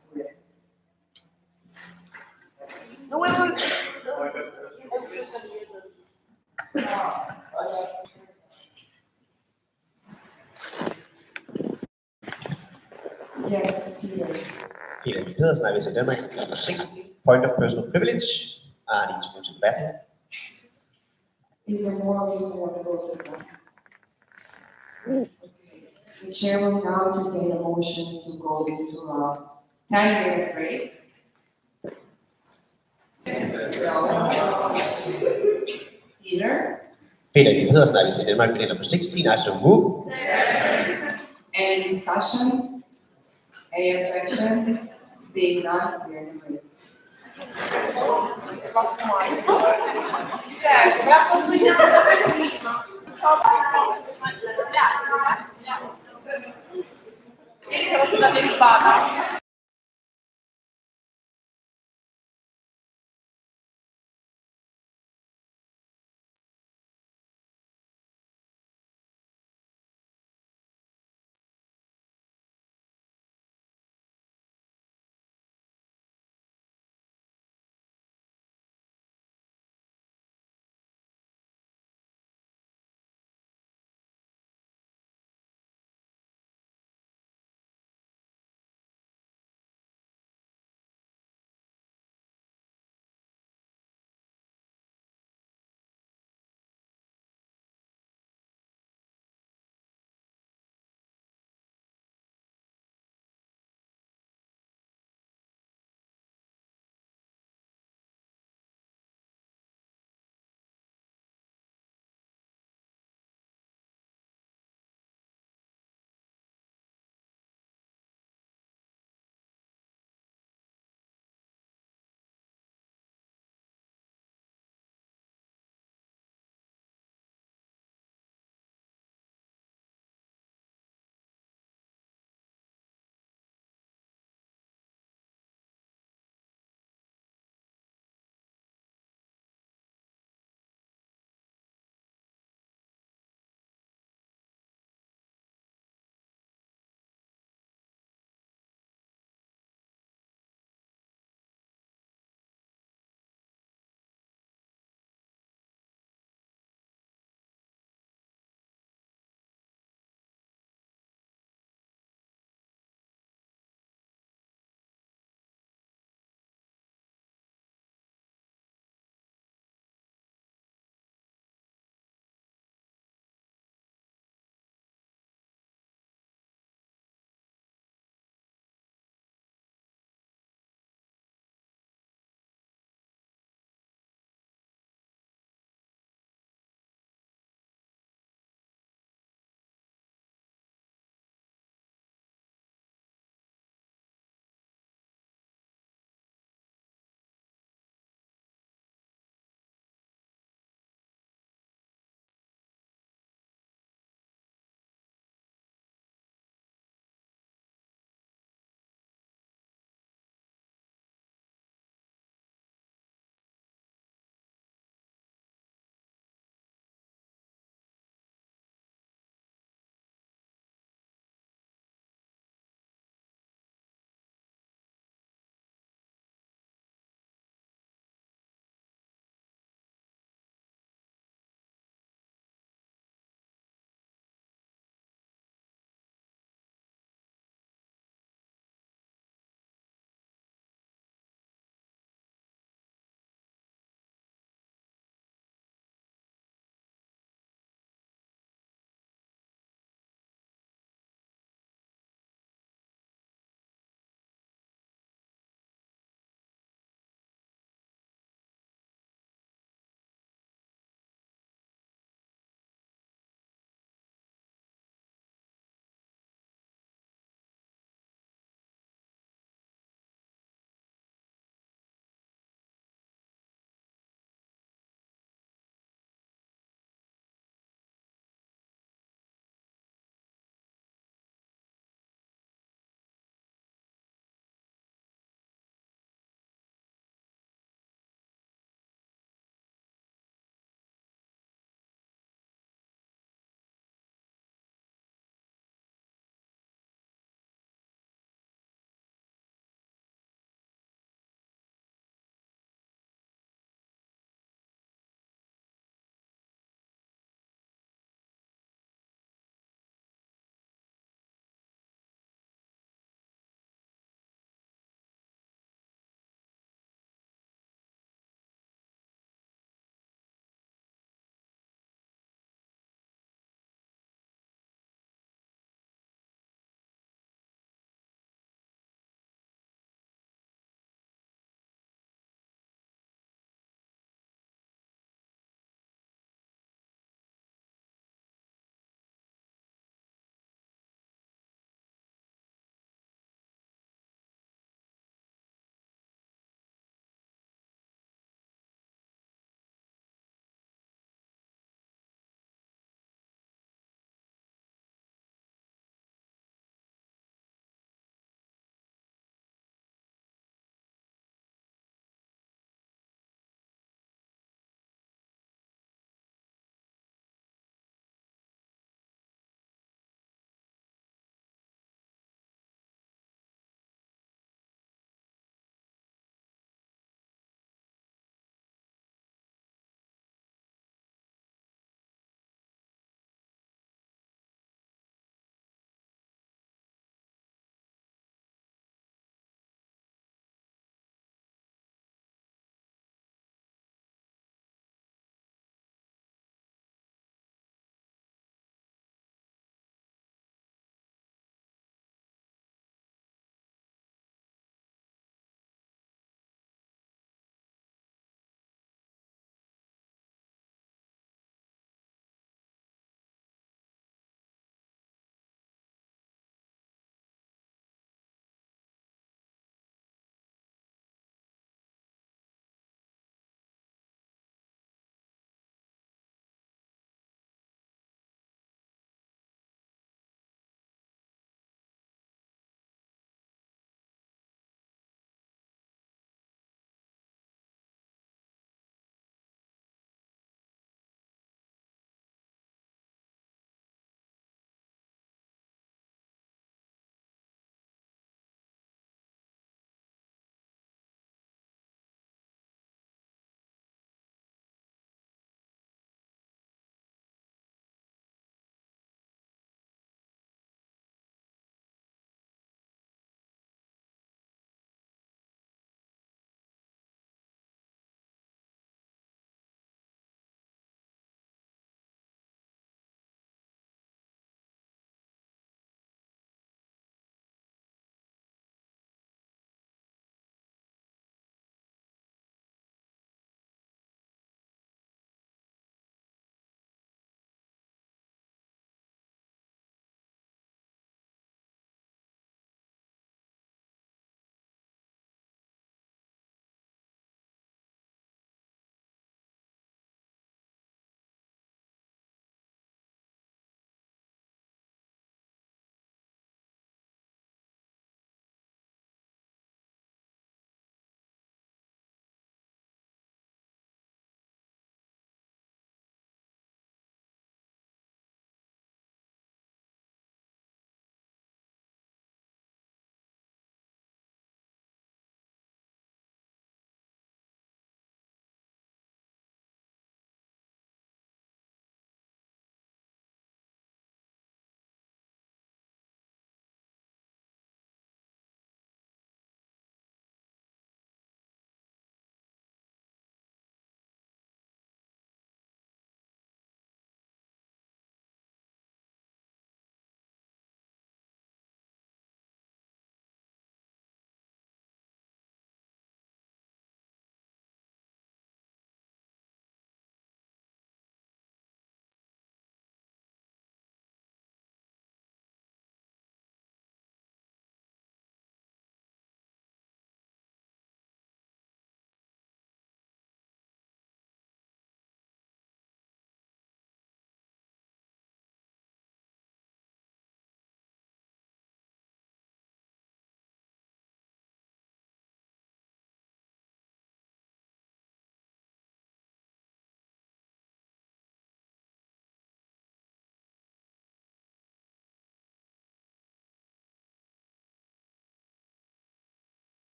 Yes, Peter. Peter Pedersen, IVSA Denmark, number 60, point of personal privilege. I need to go to the bathroom. Is there more of you who want to go to the back? Okay. The chair will now entertain a motion to go into a 10-minute break. Peter? Peter Pedersen, IVSA Denmark, meeting number 16, I so move. Any discussion? Any objection? Seeing none, we are in break. Ieri siamo stati in spada.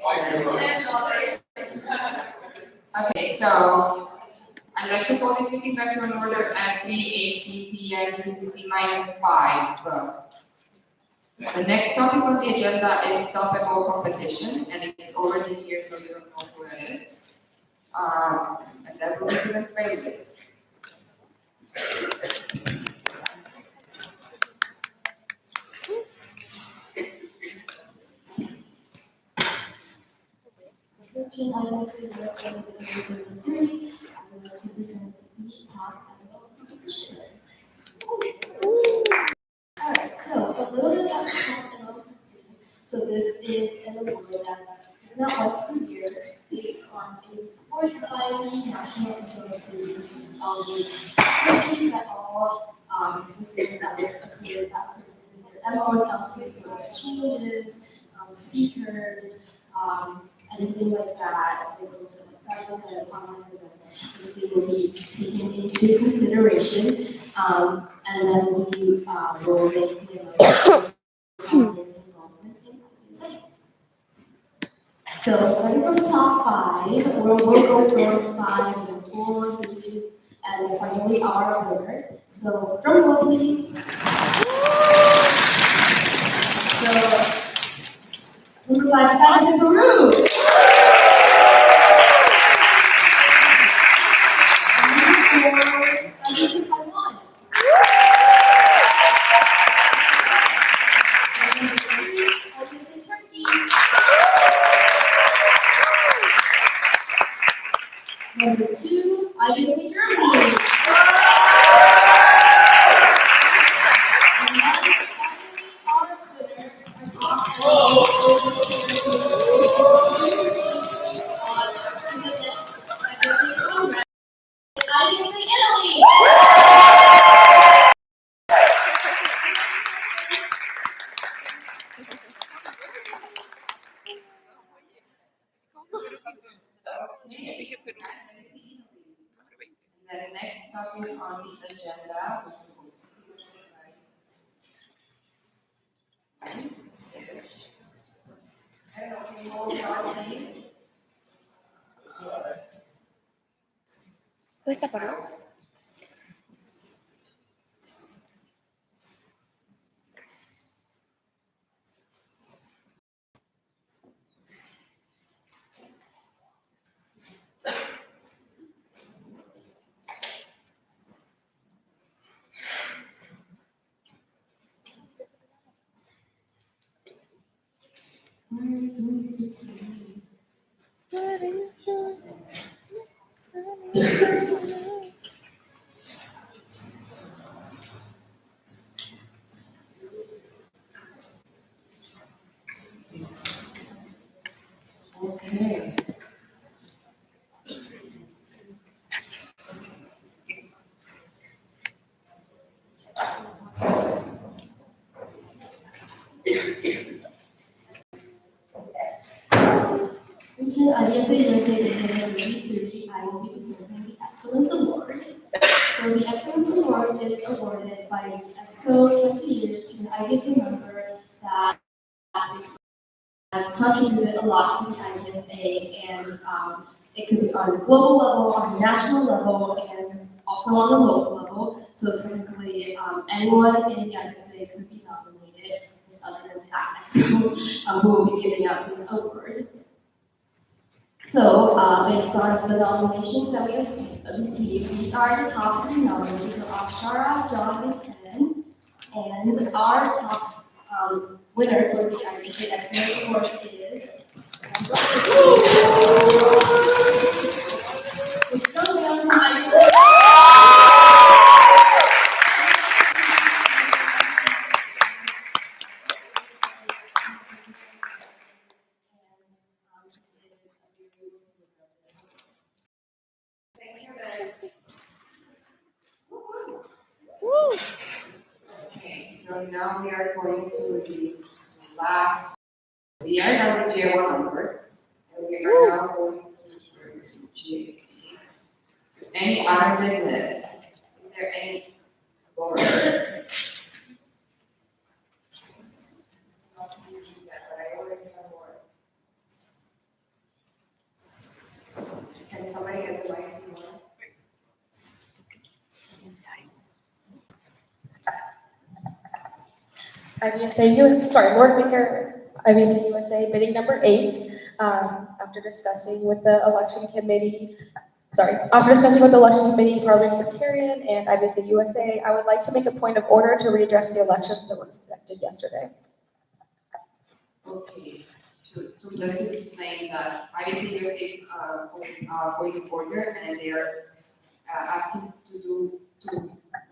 Okay, so I'd like to call this meeting back to an order at 3:18 p.m. UTC -5. The next topic on the agenda is self-MO competition, and it's already here, so you don't know who it is. And that will be presented by Lucy. Routine IVSA USA 2023, I would like to present the top MO competition. Alright, so a little bit about the top MO competition. So this is an award that's given out once per year based on a report by the National University activities that all within that was approved after their MO analysis, so exchanges, speakers, anything like that, if those are like private events, online events, everything will be taken into consideration. And then we will make the involvement in IVSA. So starting from the top five, we'll go from 5, and 4, 3, 2, and finally our winner. So drum roll please. So number 5 is Anderson, Peru. Taiwan. Turkey. Number 2, IVSA Germany. And then finally, our winner, our top to the next IVSA Congress, IVSA Italy. Okay. And then next topic on the agenda, which will be presented by yes. I don't know, can you all see? ¿Puesta para? Okay. Into IVSA USA 2023, I will be presenting the Excellence Award. So the Excellence Award is awarded by the EXCO twice a year to an IVSA member that has contributed a lot to the IVSA, and it could be on the global level, on the national level, and also on the local level. So technically, anyone in the IVSA could be nominated, other than the EXCO, who will be giving out this award. So, based on the nominations that we received, these are the top 3 nominees, so Akshara, John, and Ken. And our top winner for the IVSA Excellence Award is it's going on from IVSA. Okay, so now we are going to the last, we are now in J100, and we are now going to first J. Any other business? Is there any board? Lord Maker, IVSA USA, bidding number 8. After discussing with the election committee, parliamentarian, and IVSA USA, I would like to make a point of order to readdress the elections that were conducted yesterday. Okay, so just to explain that IVSA USA point of order, and they're asking to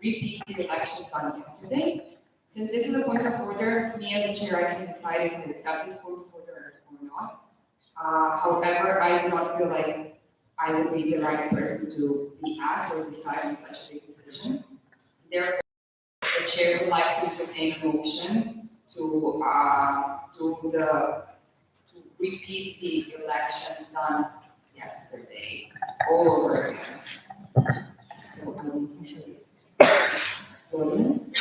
repeat the elections done yesterday. Since this is a point of order, me as a chair, I can decide if I accept this point of order or not. However, I do not feel like I would be the right person to be asked or decide on such a big decision. Therefore, the chair would like to entertain a motion to repeat the elections done yesterday all over again. So I will essentially. Jordan?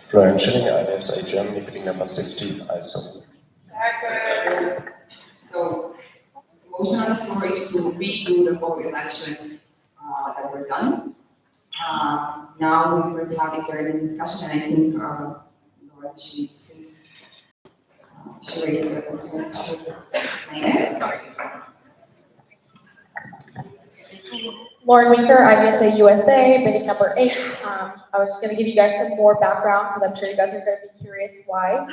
Florian Schilling, IVSA Germany, bidding number 60, ISO. So, the motion on the floor is to redo the whole elections that were done. Now we first have it during the discussion, and I think Laura, since she raised the concern, she will explain it. Lauren Winker, IVSA USA, bidding number 8. I was just going to give you guys some more background because I'm sure you guys are going to be curious why.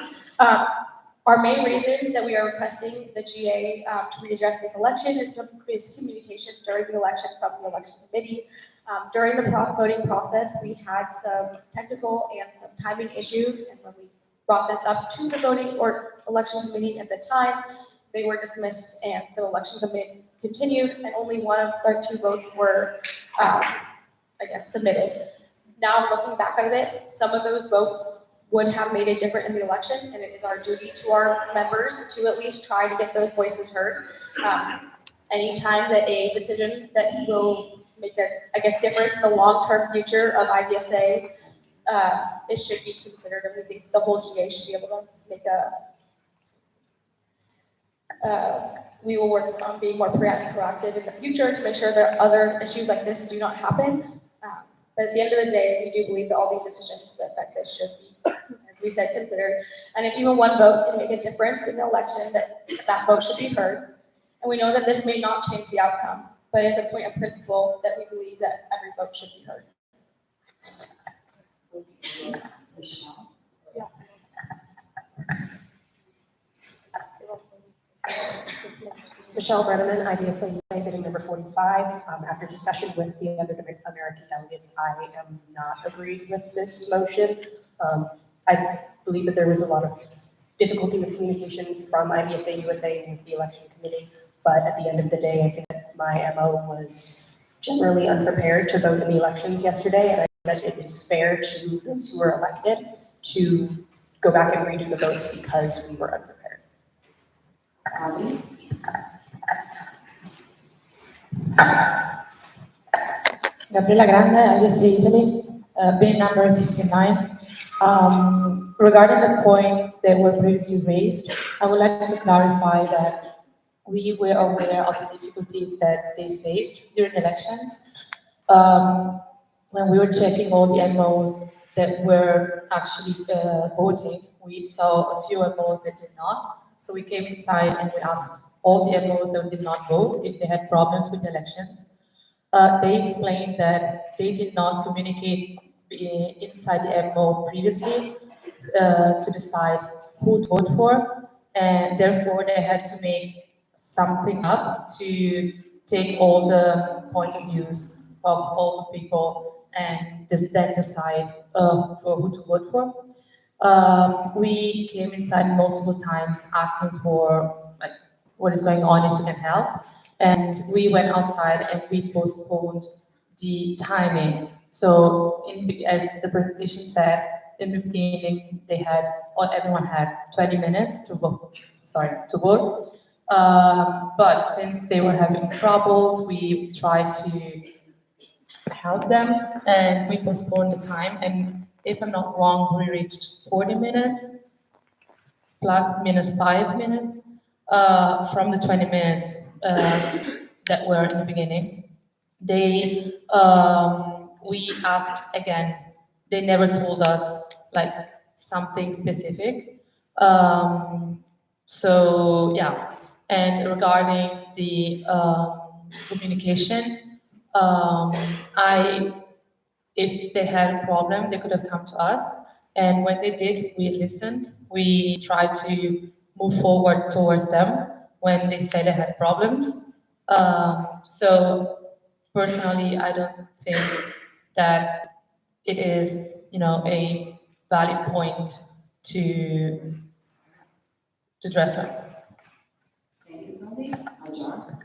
Our main reason that we are requesting the GA to readdress this election is communication during the election from the election committee. During the voting process, we had some technical and some timing issues, and when we brought this up to the voting or election committee at the time, they were dismissed and the election committee continued, and only one of their 2 votes were, submitted. Now, looking back at it, some of those votes would have made it different in the election, and it is our duty to our members to at least try to get those voices heard. Anytime that a decision that will make a, difference in the long-term future of IVSA, it should be considered, and we think the whole GA should be able to make we will work on being more proactive in the future to make sure that other issues like this do not happen. But at the end of the day, we do believe that all these decisions that affect this should be, as we said, considered. And if even one vote can make a difference in the election, that vote should be heard. And we know that this may not change the outcome, but it's a point of principle that we believe that every vote should be heard. Michelle. Yeah. Michelle Brenneman, IVSA USA, bidding number 45. After discussion with the other American delegates, I am not agreeing with this motion. I believe that there was a lot of difficulty with communication from IVSA USA with the election committee, but at the end of the day, I think that my MO was generally unprepared to vote in the elections yesterday, and I think that it is fair to those who were elected to go back and redo the votes because we were unprepared. Gabriela Grande, IVSA Italy, bill number 59. Regarding the point that were previously raised, I would like to clarify that we were aware of the difficulties that they faced during elections. When we were checking all the MOs that were actually voting, we saw a few MOs that did not. So we came inside and we asked all the MOs that did not vote if they had problems with elections. They explained that they did not communicate inside the MO previously to decide who to vote for, and therefore they had to make something up to take all the point of views of all the people and then decide for who to vote for. We came inside multiple times asking for what is going on, if we can help. And we went outside and we postponed the timing. So as the presentation said, in the beginning, everyone had 20 minutes to vote. But since they were having troubles, we tried to help them and we postponed the time. And if I'm not wrong, we reached 40 minutes plus minus 5 minutes from the 20 minutes that were in the beginning. we asked again, they never told us like something specific. So yeah, and regarding the communication, if they had a problem, they could have come to us. And when they did, we listened. We tried to move forward towards them when they said they had problems. So personally, I don't think that it is, a valid point to dress up. Thank you, Gandhi. John?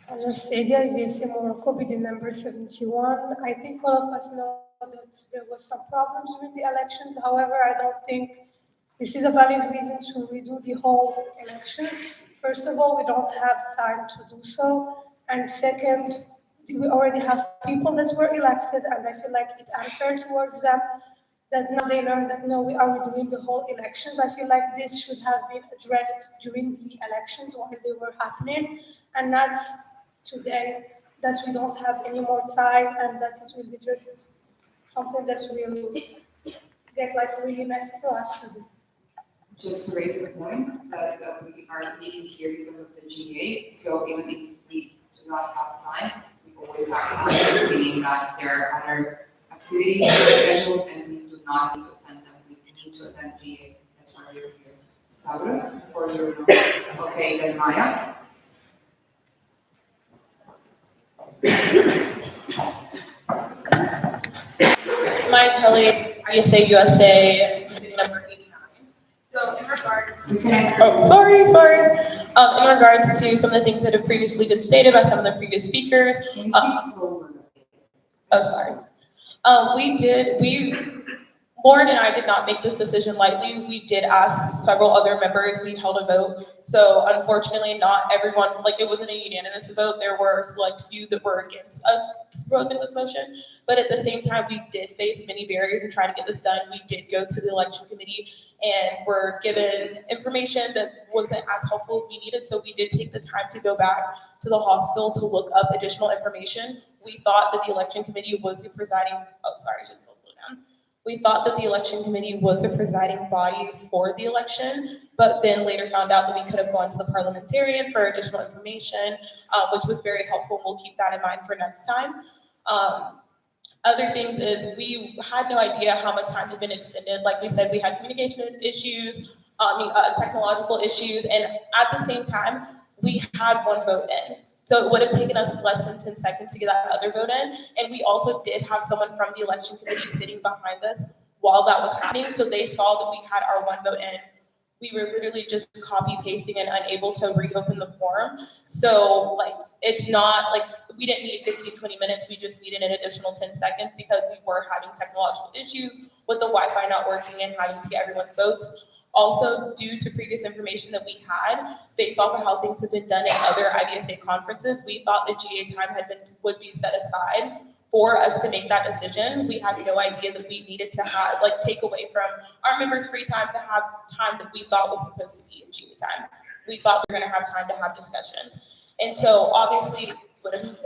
As I said, the IVSA Morocco bidding number 71. I think all of us know that there was some problems with the elections. However, I don't think this is a valid reason to redo the whole elections. First of all, we don't have time to do so. And second, we already have people that were elected, and I feel like it's unfair towards them that now they learn that no, we are redoing the whole elections. I feel like this should have been addressed during the elections while they were happening, and not today, that we don't have any more time and that it will be just something that will get like really messy for us to do. Just to raise the point that we are meeting here because of the GA, so even if we do not have time, we always have time, meaning that there are other activities scheduled and we do not need to attend them. We need to attend GA. That's why we're here. Stavros, or your okay, then Maya. My colleague, IVSA USA, number 89. So in regards in regards to some of the things that have previously been stated by some of the previous speakers. Can you speak slower? Lauren and I did not make this decision lightly. We did ask several other members. We held a vote. So unfortunately, not everyone, it wasn't a unanimous vote. There were a select few that were against us proposing this motion. But at the same time, we did face many barriers in trying to get this done. We did go to the election committee and were given information that wasn't as helpful as we needed. So we did take the time to go back to the hostel to look up additional information. We thought that the election committee was the presiding, We thought that the election committee was the presiding body for the election, but then later found out that we could have gone to the parliamentarian for additional information, which was very helpful. We'll keep that in mind for next time. Other things is we had no idea how much time had been extended. Like we said, we had communication issues, technological issues, and at the same time, we had one vote in. So it would have taken us less than 10 seconds to get that other vote in. And we also did have someone from the election committee sitting behind us while that was happening. So they saw that we had our one vote in. We were literally just copy pasting and unable to reopen the form. So it's not we didn't need 15, 20 minutes. We just needed an additional 10 seconds because we were having technological issues with the Wi-Fi not working and having to get everyone's votes. Also, due to previous information that we had, based off of how things have been done in other IVSA conferences, we thought the GA time would be set aside for us to make that decision. We had no idea that we needed to have take away from our members' free time to have time that we thought was supposed to be in GA time. We thought we were going to have time to have discussions, and so obviously,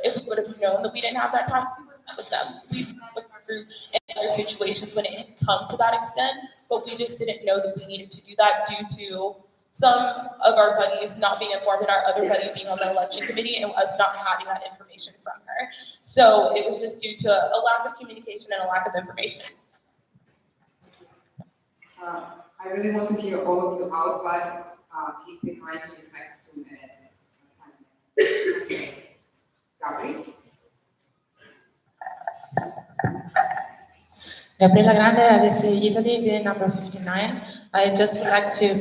if we would have known that we didn't have that time, we would have met with them. We would have through in other situations when it had come to that extent. But we just didn't know that we needed to do that due to some of our buddies not being informed and our other buddy being on the election committee and us not having that information from her. So it was just due to a lack of communication and a lack of information. I really want to hear all of you out, but keep in mind to respect 2 minutes. Okay. Gabriel? Gabriela Grande, IVSA Italy, bidding number 59. I just would like to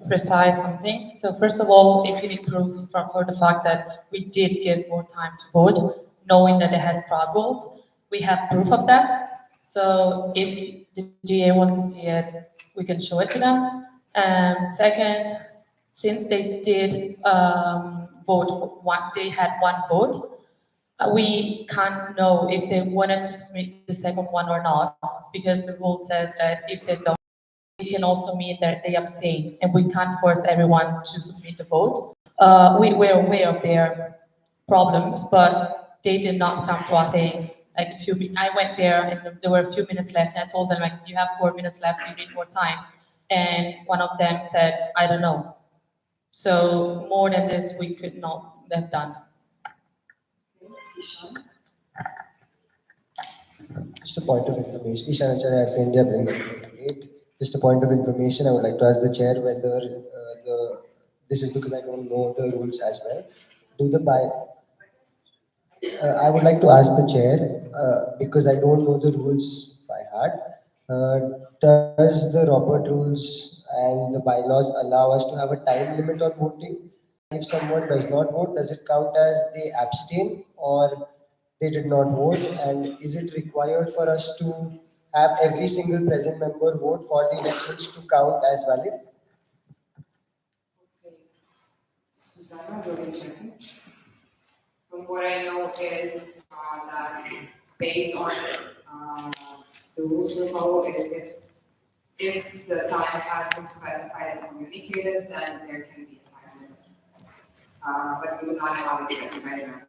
precise something. So first of all, if you need proof for the fact that we did give more time to vote, knowing that they had problems, we have proof of that. So if the GA wants to see it, we can show it to them. Second, since they did vote for one, they had one vote, we can't know if they wanted to submit the second one or not, because the rule says that if they don't, it can also mean that they abstain, and we can't force everyone to submit the vote. we were aware of their problems, but they did not come to us saying, like, I went there and there were a few minutes left, and I told them, like, you have 4 minutes left, you need more time. And one of them said, I don't know. So more than this, we could not have done. Just a point of information, Ishan Acharya, IVSA India, Bill number 28. Just a point of information, I would like to ask the chair whether this is because I don't know the rules as well. I would like to ask the chair, because I don't know the rules by heart. Does the Robert rules and the bylaws allow us to have a time limit on voting? If someone does not vote, does it count as they abstain or they did not vote? And is it required for us to have every single present member vote for the elections to count as valid? Susanna, voting check. From what I know is that based on the rules we follow is if the time has been specified and communicated, then there can be a time limit. But we do not have it specified in our.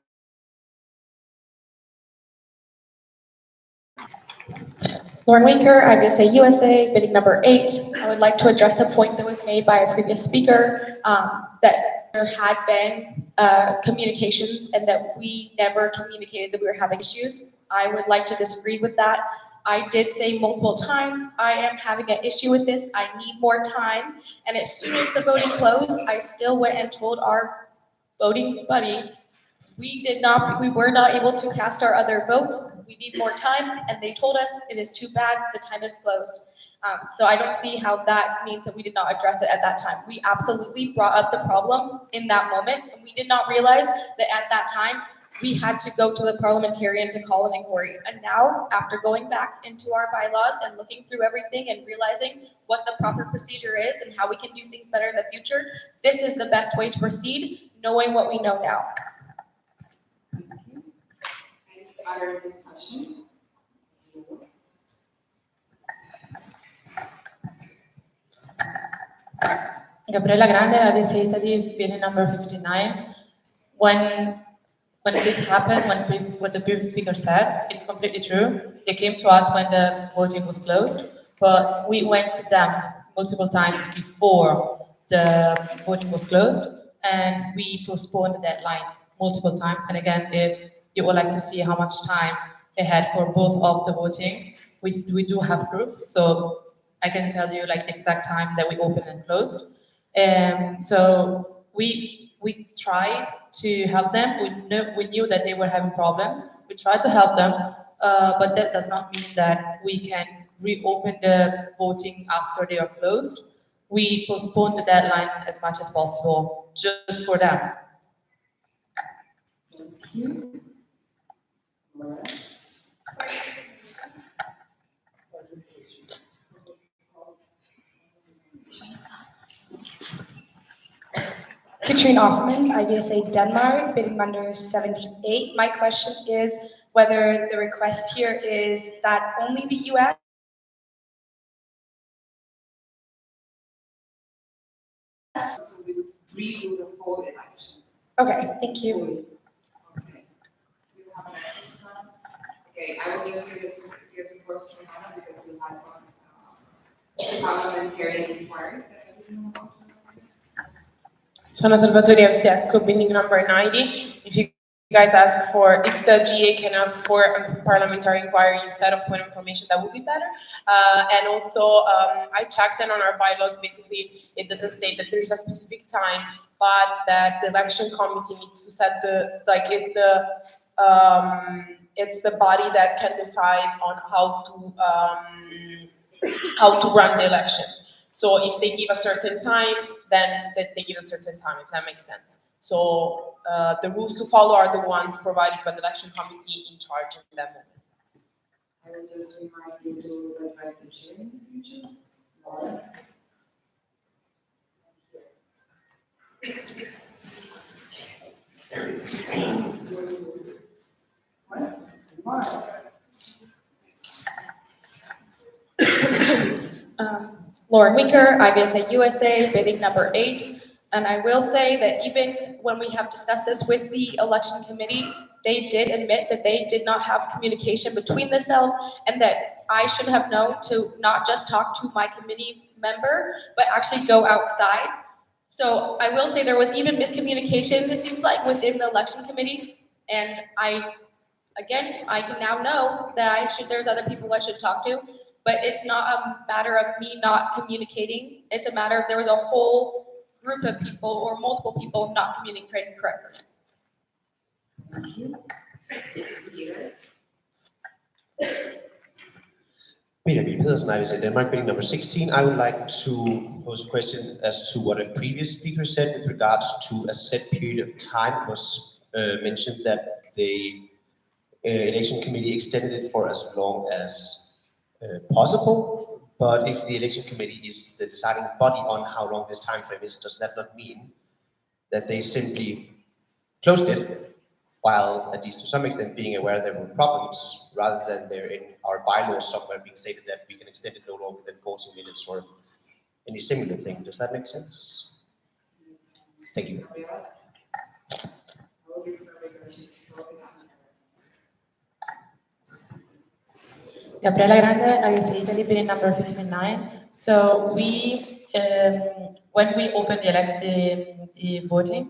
Lauren Winker, IVSA USA, bidding number 8. I would like to address a point that was made by a previous speaker, that there had been communications and that we never communicated that we were having issues. I would like to disagree with that. I did say multiple times, I am having an issue with this, I need more time. And as soon as the voting closed, I still went and told our voting buddy, we were not able to cast our other vote. We need more time, and they told us it is too bad, the time is closed. So I don't see how that means that we did not address it at that time. We absolutely brought up the problem in that moment, and we did not realize that at that time, we had to go to the parliamentarian to call an inquiry. And now, after going back into our bylaws and looking through everything and realizing what the proper procedure is and how we can do things better in the future, this is the best way to proceed, knowing what we know now. Any other discussion? Gabriela Grande, IVSA Italy, bidding number 59. When this happened, what the previous speaker said, it's completely true. They came to us when the voting was closed, but we went to them multiple times before the voting was closed, and we postponed the deadline multiple times. And again, if you would like to see how much time they had for both of the voting, we do have proof. So I can tell you like the exact time that we opened and closed. So we tried to help them. We knew that they were having problems. We tried to help them, but that does not mean that we can reopen the voting after they are closed. We postponed the deadline as much as possible just for them. Thank you. Katrine Opperman, IVSA Denmark, bidding under 78. My question is whether the request here is that only the US So we would redo the whole elections. Okay, thank you. Okay. You have an answer, Susanna? Okay, I will just give the floor to Susanna because we had some parliamentarian inquiries that I didn't know about. Sono Salvatore Avsiacco, bidding number 90. If you guys ask for, if the GA can ask for a parliamentary inquiry instead of point of information, that would be better. And also, I checked and on our bylaws, basically, it doesn't state that there is a specific time, but that the election committee needs to set it's the body that can decide on how to run the elections. So if they give a certain time, then they give a certain time, if that makes sense. So the rules to follow are the ones provided by the election committee in charge of that moment. I will just remind you to address the chair in the future. Laura. Lauren Winker, IVSA USA, bidding number 8. And I will say that even when we have discussed this with the election committee, they did admit that they did not have communication between themselves and that I should have known to not just talk to my committee member, but actually go outside. So I will say there was even miscommunication, it seems like, within the election committee. And again, I can now know that there's other people I should talk to, but it's not a matter of me not communicating. It's a matter of there was a whole group of people or multiple people not communicating correctly. Thank you. Peter? Peter B. Pedersen, IVSA Denmark, bidding number 16. I would like to pose a question as to what a previous speaker said with regards to a set period of time. It was mentioned that the election committee extended it for as long as possible. But if the election committee is the deciding body on how long this time frame is, does that not mean that they simply closed it, while at least to some extent being aware there were problems, rather than there in our bylaws somewhere being stated that we can extend it no longer than 40 minutes or any similar thing? Does that make sense? Thank you. Gabriela Grande, IVSA Italy, bidding number 59. So we, when we opened the voting,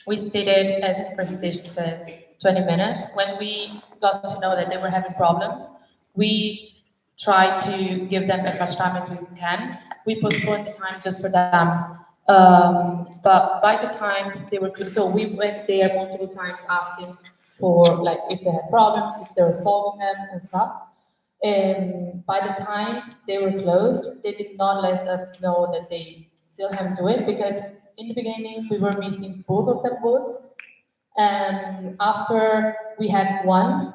we stated, as the presentation says, 20 minutes. When we got to know that they were having problems, we tried to give them as much time as we can. We postponed the time just for them. But by the time they were, so we went there multiple times asking for like if they had problems, if they were solving them and stuff. And by the time they were closed, they did not let us know that they still haven't do it, because in the beginning we were missing both of them votes. And after we had one,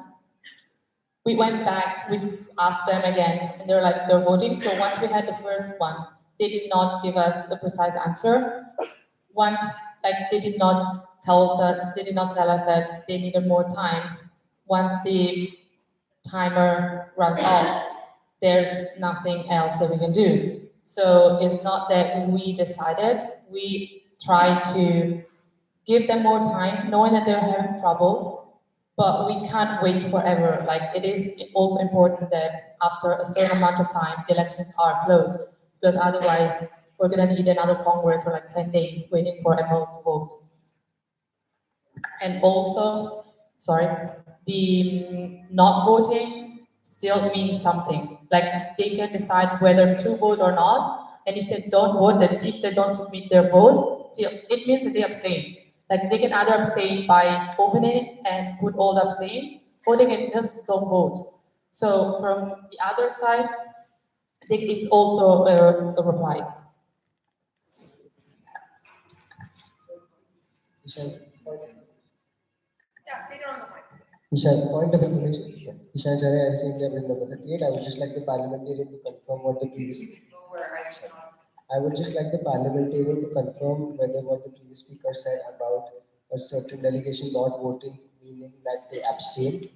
we went back, we asked them again, and they're like, they're voting. So once we had the first one, they did not give us the precise answer. Once, like, they did not tell us that they needed more time. Once the timer runs off, there's nothing else that we can do. So it's not that we decided, we tried to give them more time, knowing that they're having troubles, but we can't wait forever. Like, it is also important that after a certain amount of time, the elections are closed, because otherwise we're gonna need another Congress for like 10 days waiting for a most vote. And also, the not voting still means something. Like, they can decide whether to vote or not, and if they don't vote, that's if they don't submit their vote, still, it means that they abstain. Like, they can either abstain by opening and put all the abstain, or they can just don't vote. So from the other side, I think it's also a reply. Ishan, point of information. Ishan Chare, IVSA India, bill number 38. I would just like the parliamentarian to confirm what the previous. I would just like the parliamentarian to confirm whether what the previous speaker said about a certain delegation not voting, meaning that they abstain,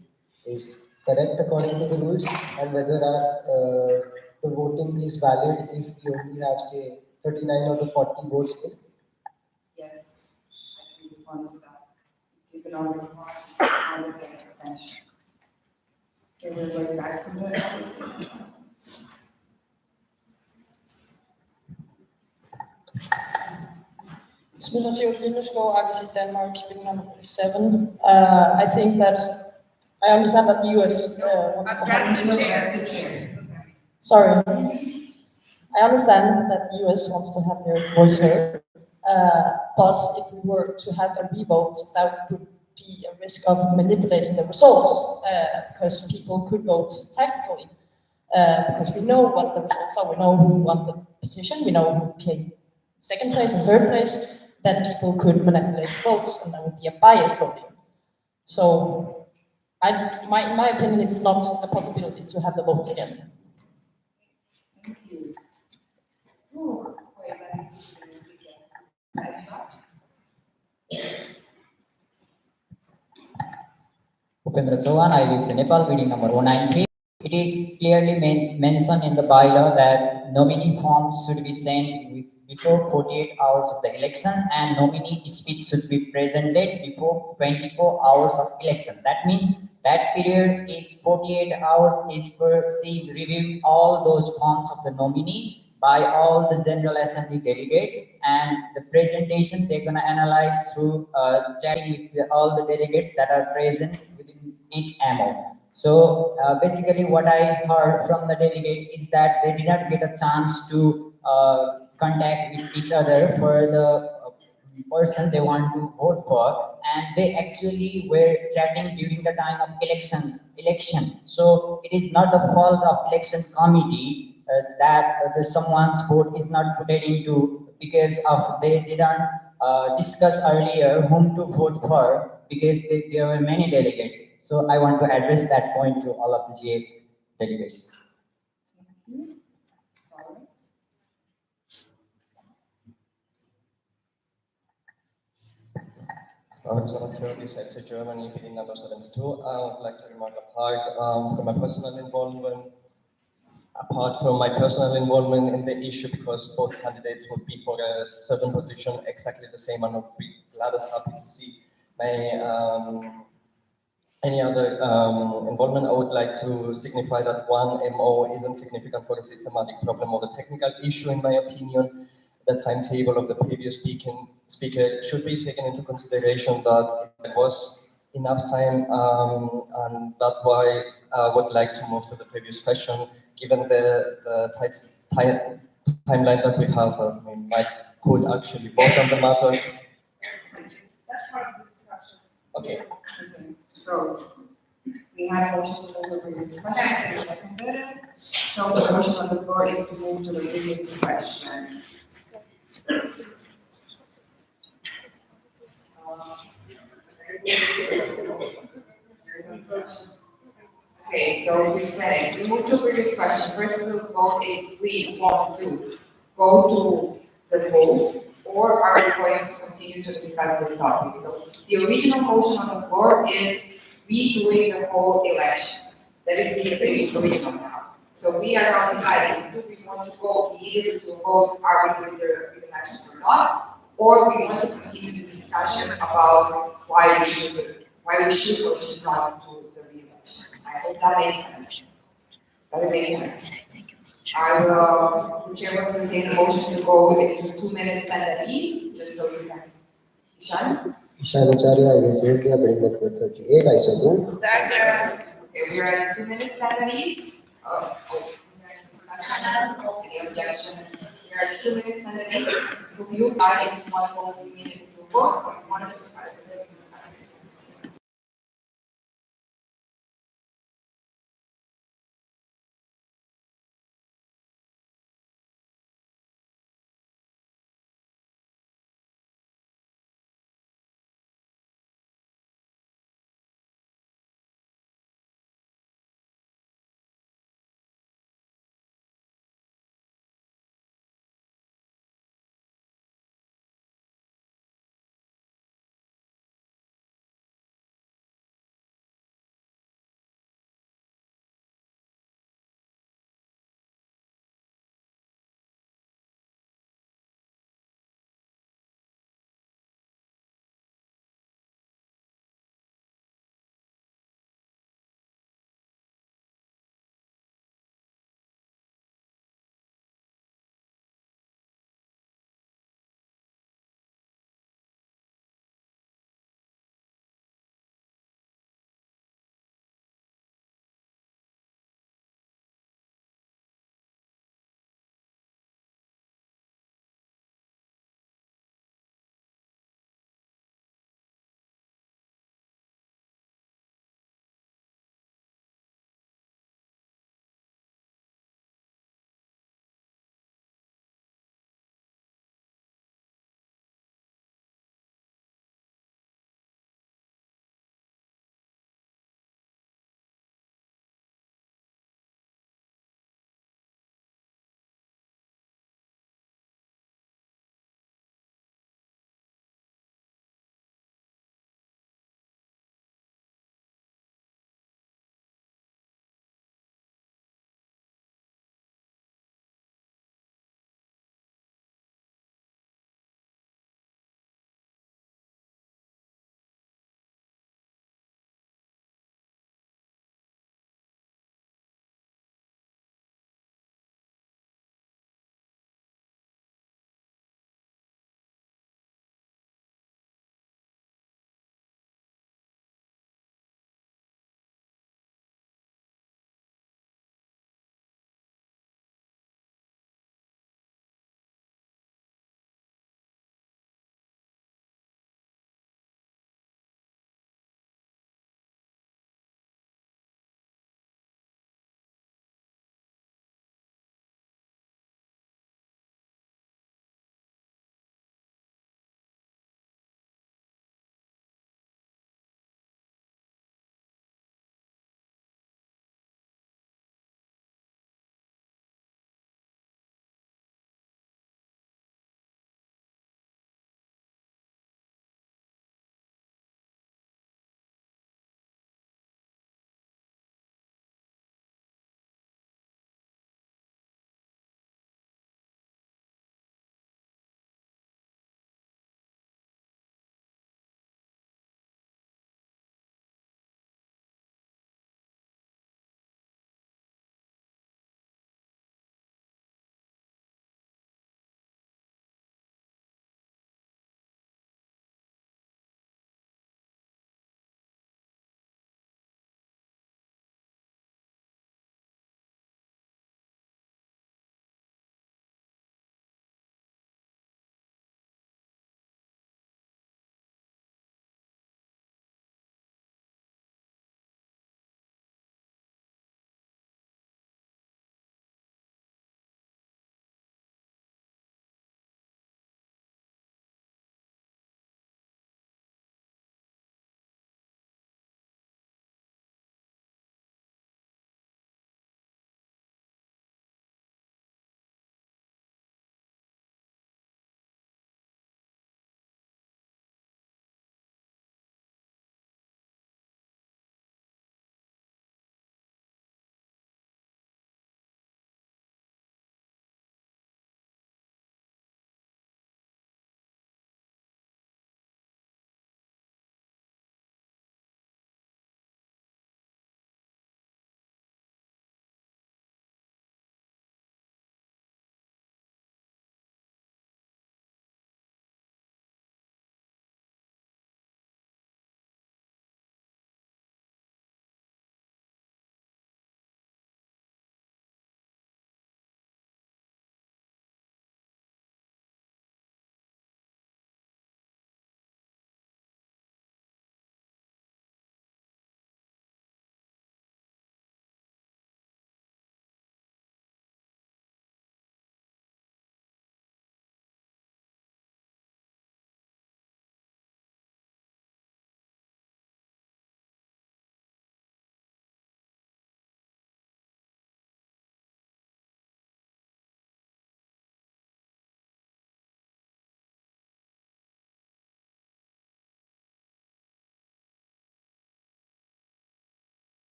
is correct according to the rules, and whether the voting is valid if we only have, say, 39 out of 40 votes in. Yes, I can respond to that. You can all respond on the extension. Okay, we're going back to the IVSA. IVSA Denmark, bidding number 37. I think that I understand that the US wants to have. The chair. Sorry. I understand that the US wants to have their voice heard, but if we were to have a revote, that would be a risk of manipulating the results, because people could vote tactically, because we know what the results are, we know who won the position, we know who came second place and third place, then people could manipulate votes, and there would be a biased voting. So, in my opinion, it's not a possibility to have the vote again. Thank you. Ooh, wait, let me see if you can speak yes. Upendra Chauhan, IVSA Nepal, bidding number 193. It is clearly mentioned in the bylaw that nominee forms should be sent before 48 hours of the election, and nominee speech should be presented before 24 hours of election. That means that period is 48 hours is for see reviewing all those forms of the nominee by all the General Assembly delegates, and the presentation they're gonna analyze through chatting with all the delegates that are present within each MO. So basically what I heard from the delegate is that they did not get a chance to contact with each other for the person they want to vote for, and they actually were chatting during the time of election. So it is not the fault of election committee that someone's vote is not put into because of they didn't discuss earlier whom to vote for because there were many delegates. So I want to address that point to all of the GA delegates. Besides Germany being number 72, I would like to remark from my personal involvement, apart from my personal involvement in the issue, because both candidates would be for a certain position exactly the same, and I would be glad as happy to see my any other involvement. I would like to signify that one MO isn't significant for a systematic problem or a technical issue, in my opinion. The timetable of the previous speaker should be taken into consideration, that there was enough time, and that's why I would like to move to the previous question, given the tight timeline that we have. I mean, I could actually vote on the matter. That's part of the discussion. Okay. Okay. So we had a motion to move to the previous question, and seconded. So the motion on the floor is to move to the previous question. Okay, so we said we move to previous question. First, we will vote if we want to go to the vote, or are we going to continue to discuss this topic? So the original motion on the floor is redoing the whole elections. That is the original now. So we are now deciding, do we want to go immediately to vote, are we doing the elections or not? Or we want to continue the discussion about why we should or should not do the re-elections. I hope that makes sense. That makes sense. I will, the chair will entertain a motion to go into 2 minutes and at ease, just so you can. Ishan? Ishan Acharya, IVSA, bidding number 38, I so move. Second. Okay, we are at 2 minutes and at ease. Is there any discussion? Any objections? We are at 2 minutes and at ease. So you, if you want to go immediately to vote, or you want to discuss it.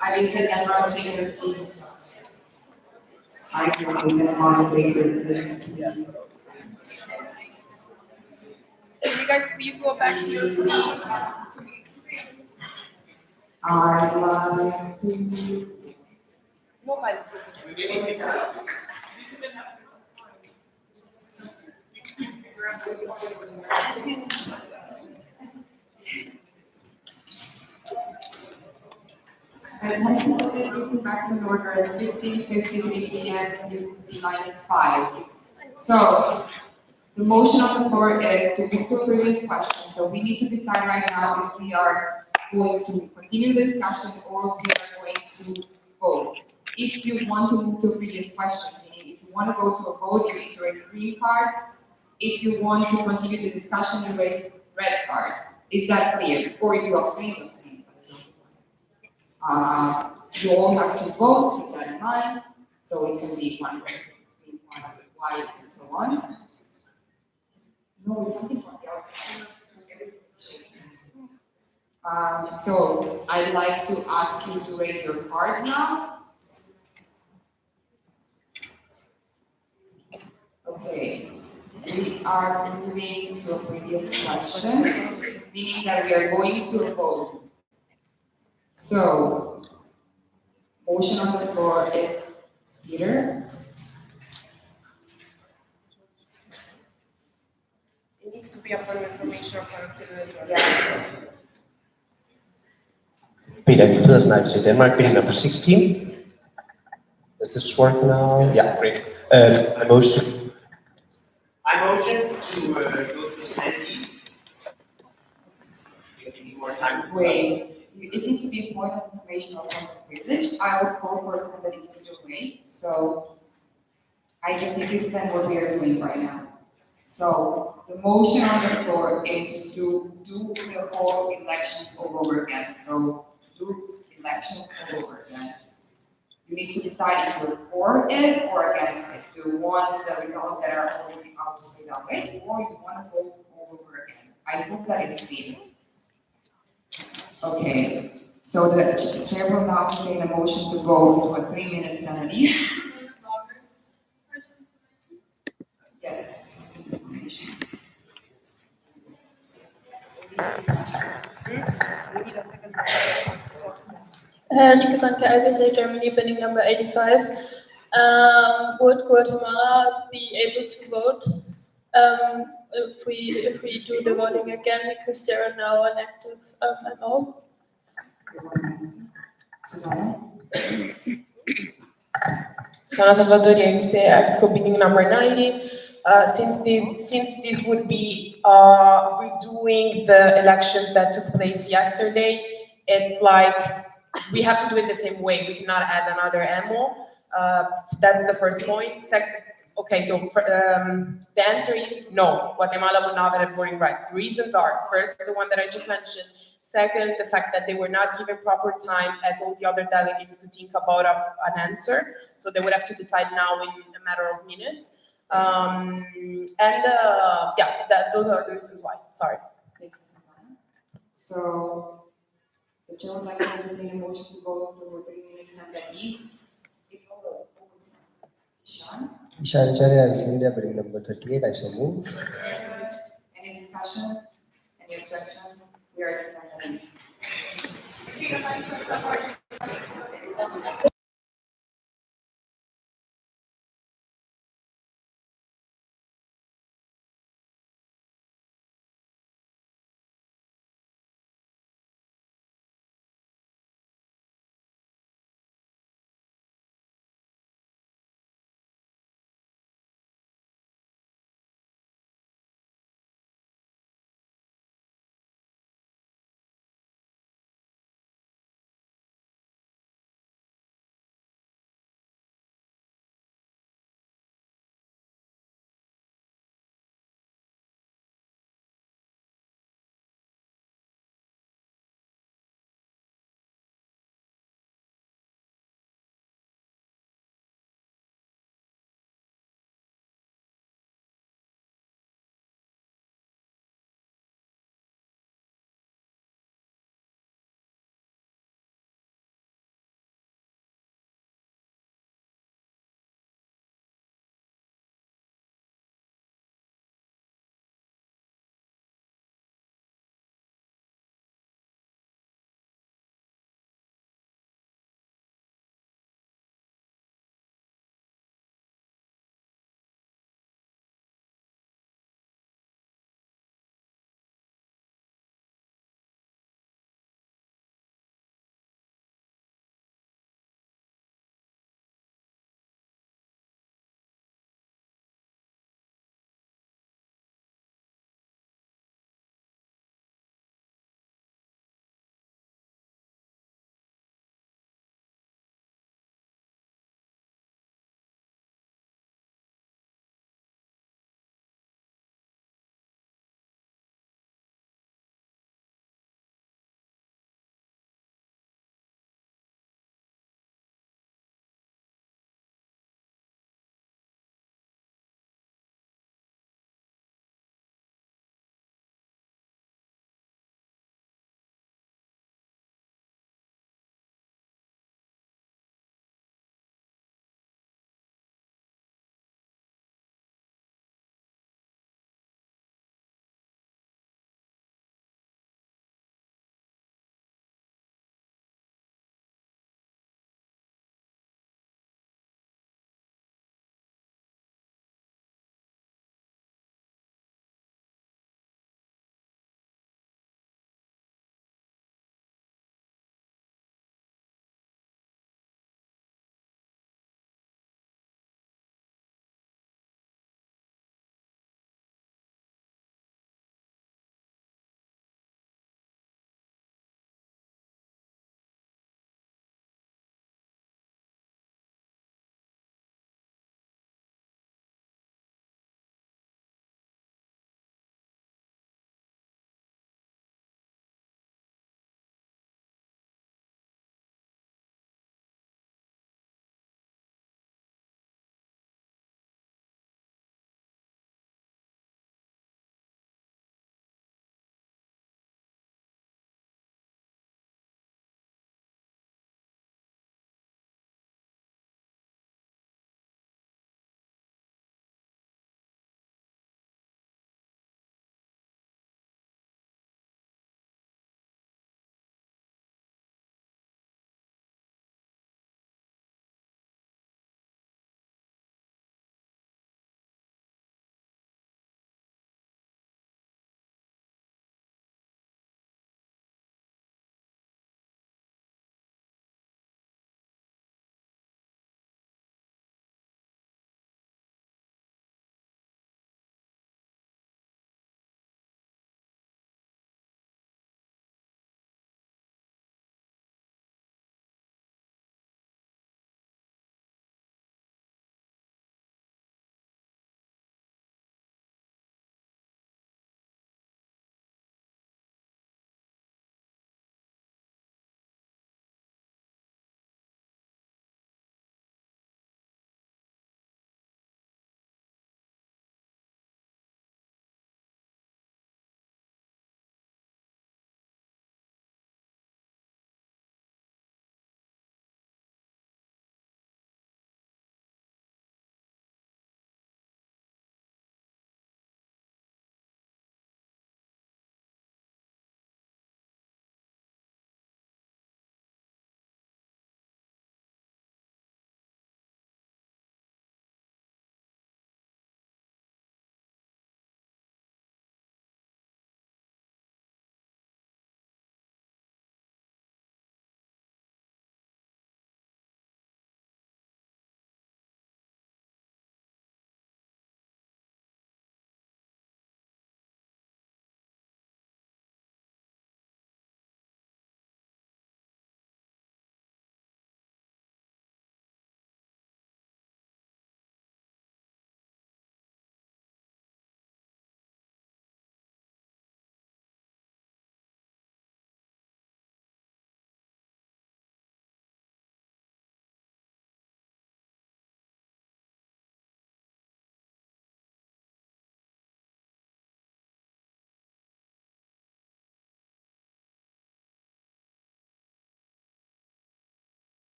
IVSA Denmark vacancies. IVSA Denmark vacancies. Can you guys please go back to your seats? I'd like to. Nobody's listening. And tentative is looking back to order at 15:53 p.m. UTC -5. So the motion on the floor is to move to a previous question. So we need to decide right now if we are going to continue the discussion or we are going to vote. If you want to move to a previous question, meaning if you want to go to a vote, you need to raise green cards. If you want to continue the discussion, you raise red cards. Is that clear? Or if you abstain, you abstain. You all have to vote, keep that in mind. So it will be one green card, white, and so on. No, it's something from the outside. So I'd like to ask you to raise your cards now. Okay, we are moving to a previous question, meaning that we are going to a vote. So, motion on the floor is Peter. It needs to be upon information upon Yeah. Peter Pedersen, IVSA Denmark, bidding number 16. Does this work now? Yeah, great. I motion to go to the Sandies. Give more time. Wait, it needs to be point of information or point of privilege. I would call for a standard either way. So I just need to explain what we are doing right now. So the motion on the floor is to do the whole elections all over again. So to do elections all over again. You need to decide if you're for it or against it. Do you want the results that are already out to stay that way, or you want to go all over again? I hope that is clear. Okay, so the chair will now entertain a motion to go to a 3-minute standard. Yes. Rika Sanke, IVSA Germany, bidding number 85. Would Guatemala be able to vote if we do the voting again because they are now an active MO? Susanna? Sono Salvatore, IVSA Exco, bidding number 90. Since this would be redoing the elections that took place yesterday, it's like we have to do it the same way. We cannot add another MO. That's the first point. Second, okay, so the answer is no. Guatemala would not have voting rights. Reasons are, first, the one that I just mentioned. Second, the fact that they were not given proper time as all the other delegates to think about an answer. So they would have to decide now in a matter of minutes. Those are the reasons why. Sorry. Thank you, Susanna. So the chair would like to entertain a motion to go to 3 minutes and at least. Ishan? Ishan Charya, IVSA India, bidding number 38. I so move. Any discussion? Any objection? We are standing.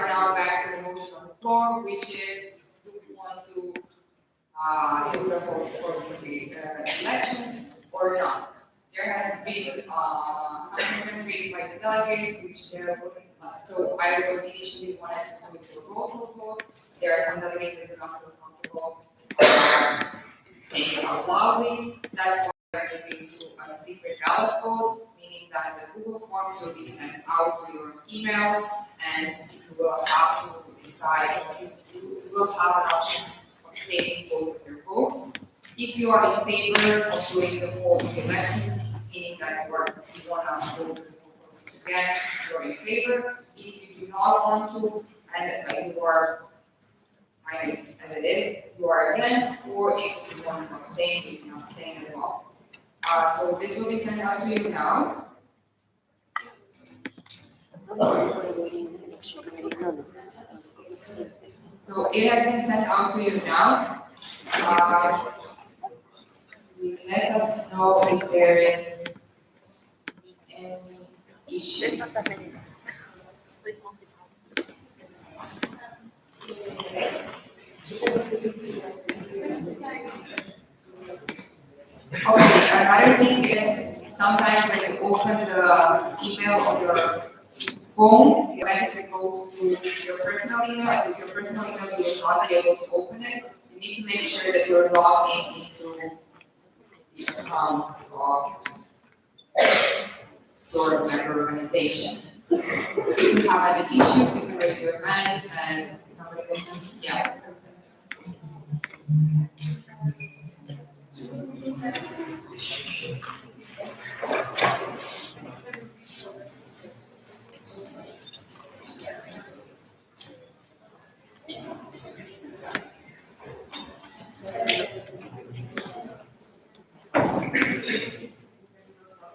are now back to the motion on the floor, which is, do we want to do the whole process of the elections or not? There has been some concerns raised by the delegates, which they're voting. So I would initially wanted to do it through a roll call vote. There are some delegates that do not feel comfortable saying it out loudly. That's why we're moving to a secret ballot vote, meaning that the Google Forms will be sent out to your emails, and you will have to decide. You will have an option of stating both of your votes. If you are in favor of doing the whole elections, meaning that you want to go to the whole process again, you are in favor. If you do not want to, and you are, as it is, you are against, or if you want to abstain, you can abstain as well. So this will be sent out to you now. So it has been sent out to you now. Let us know if there is any issues. Okay, another thing is sometimes when you open the email of your phone, when it goes to your personal email, and with your personal email you will not be able to open it. You need to make sure that you're logged into the account of your member organization. If you have any issues, you can raise your hand and somebody will, yeah.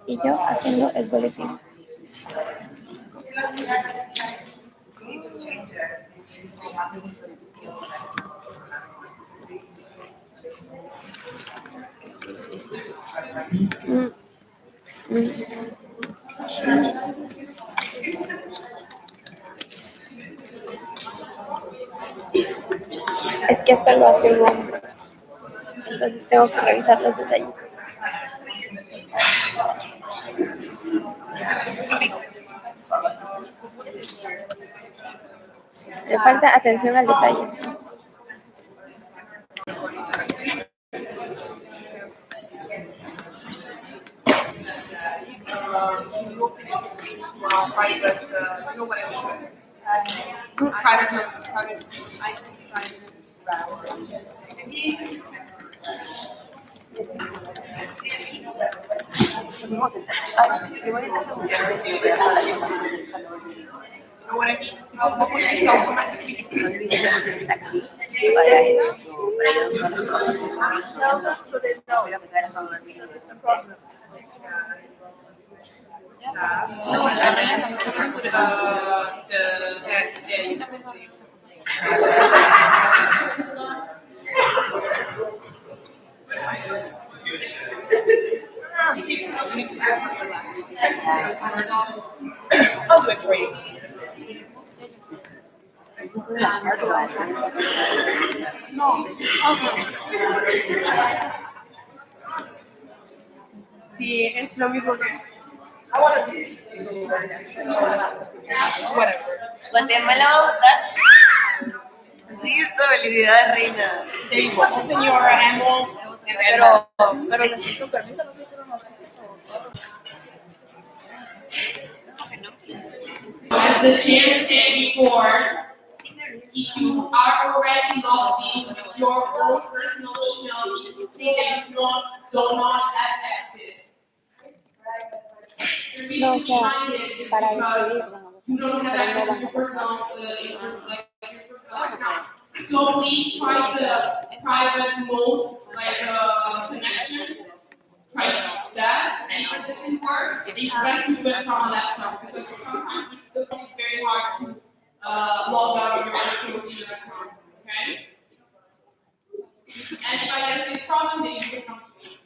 Y yo haciendo el boletín. Es que esto lo hace un hombre, entonces tengo que revisar los detallitos. Le falta atención al detalle. I'll do it for you. No. Sí, es lo mismo que. Whatever. ¿Guatemala va a votar? Sí, felicidades, reina. There you go. Open your envelope. Pero necesito permiso, no sé si lo hacemos. As the chair said before, if you are already logged in with your own personal email, you can say that you do not have access. No, o sea, para decidir. You don't have access to your personal account. So please try the private mode, like connection. Try that, and if it doesn't work, it's best to do it from a laptop because sometimes the phone is very hard to log out of your personal Gmail account. Okay? If anybody has this problem, then you can come to me.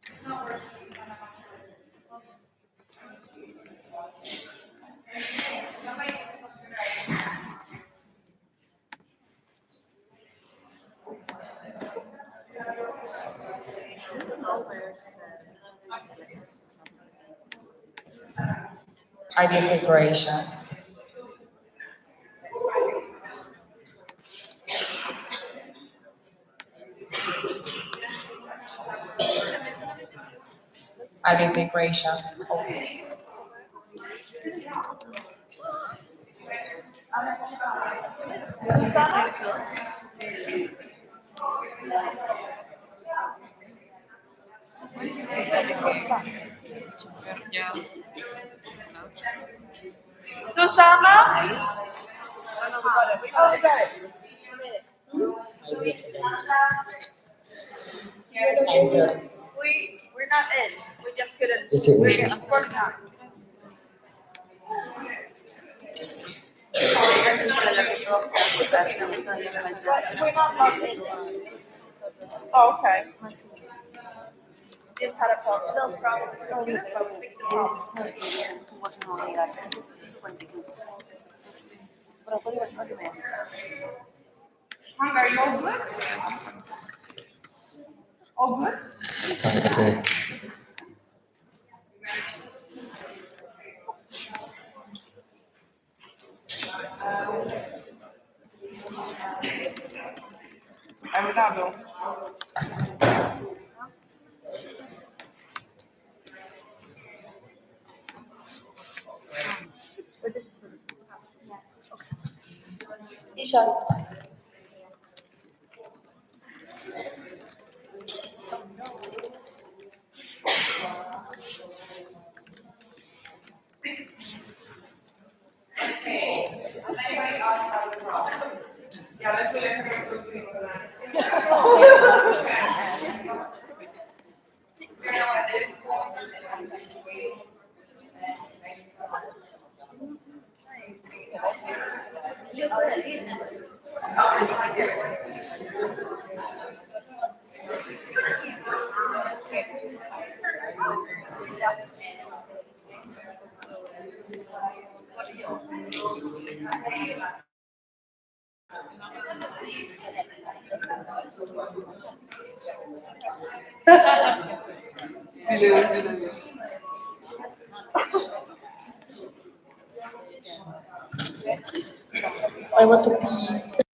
It's not working. IVSA Croatia. IVSA Croatia. Susana? Oh, sorry. We're not in. We just couldn't. Yes, it was. Of course not. We're not logged in. Oh, okay. Just had a problem. No problem. Fix the problem. Hank, are you all good? All good? Okay. Avisado. Isha. Anybody else have a problem? Yeah, let's do this. I want to pee.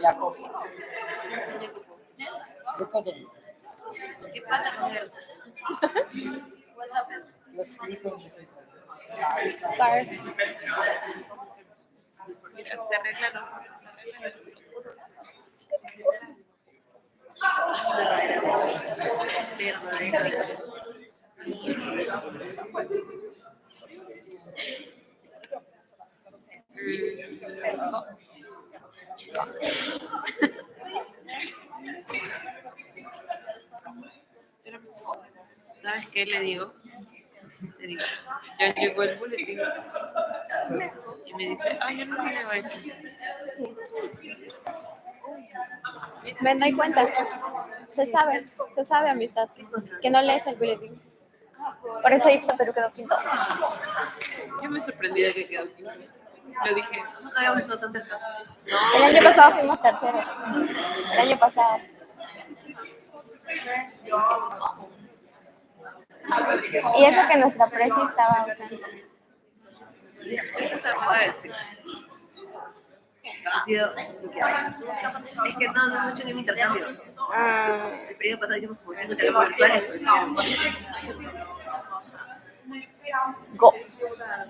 Jacob. Look at it. ¿Qué pasa con él? What happens? You're sleeping with his Car. Mira, se arreglaron. ¿Sabes qué le digo? Le digo, ya llegó el boletín. Y me dice, yo no sé a eso. Me doy cuenta. Se sabe, amistad, que no lees el boletín. Por eso IVSA Perú quedó quinto. Yo me sorprendí de que quedó quinto. Lo dije. Nunca habíamos estado tan cerca. El año pasado fuimos terceros. El año pasado. Y eso que nuestra presi estaba ausente. Eso se va a decir. Ha sido bloqueado. Es que no hemos hecho ningún intercambio. El periodo pasado hicimos como 5 intercambios virtuales. Go.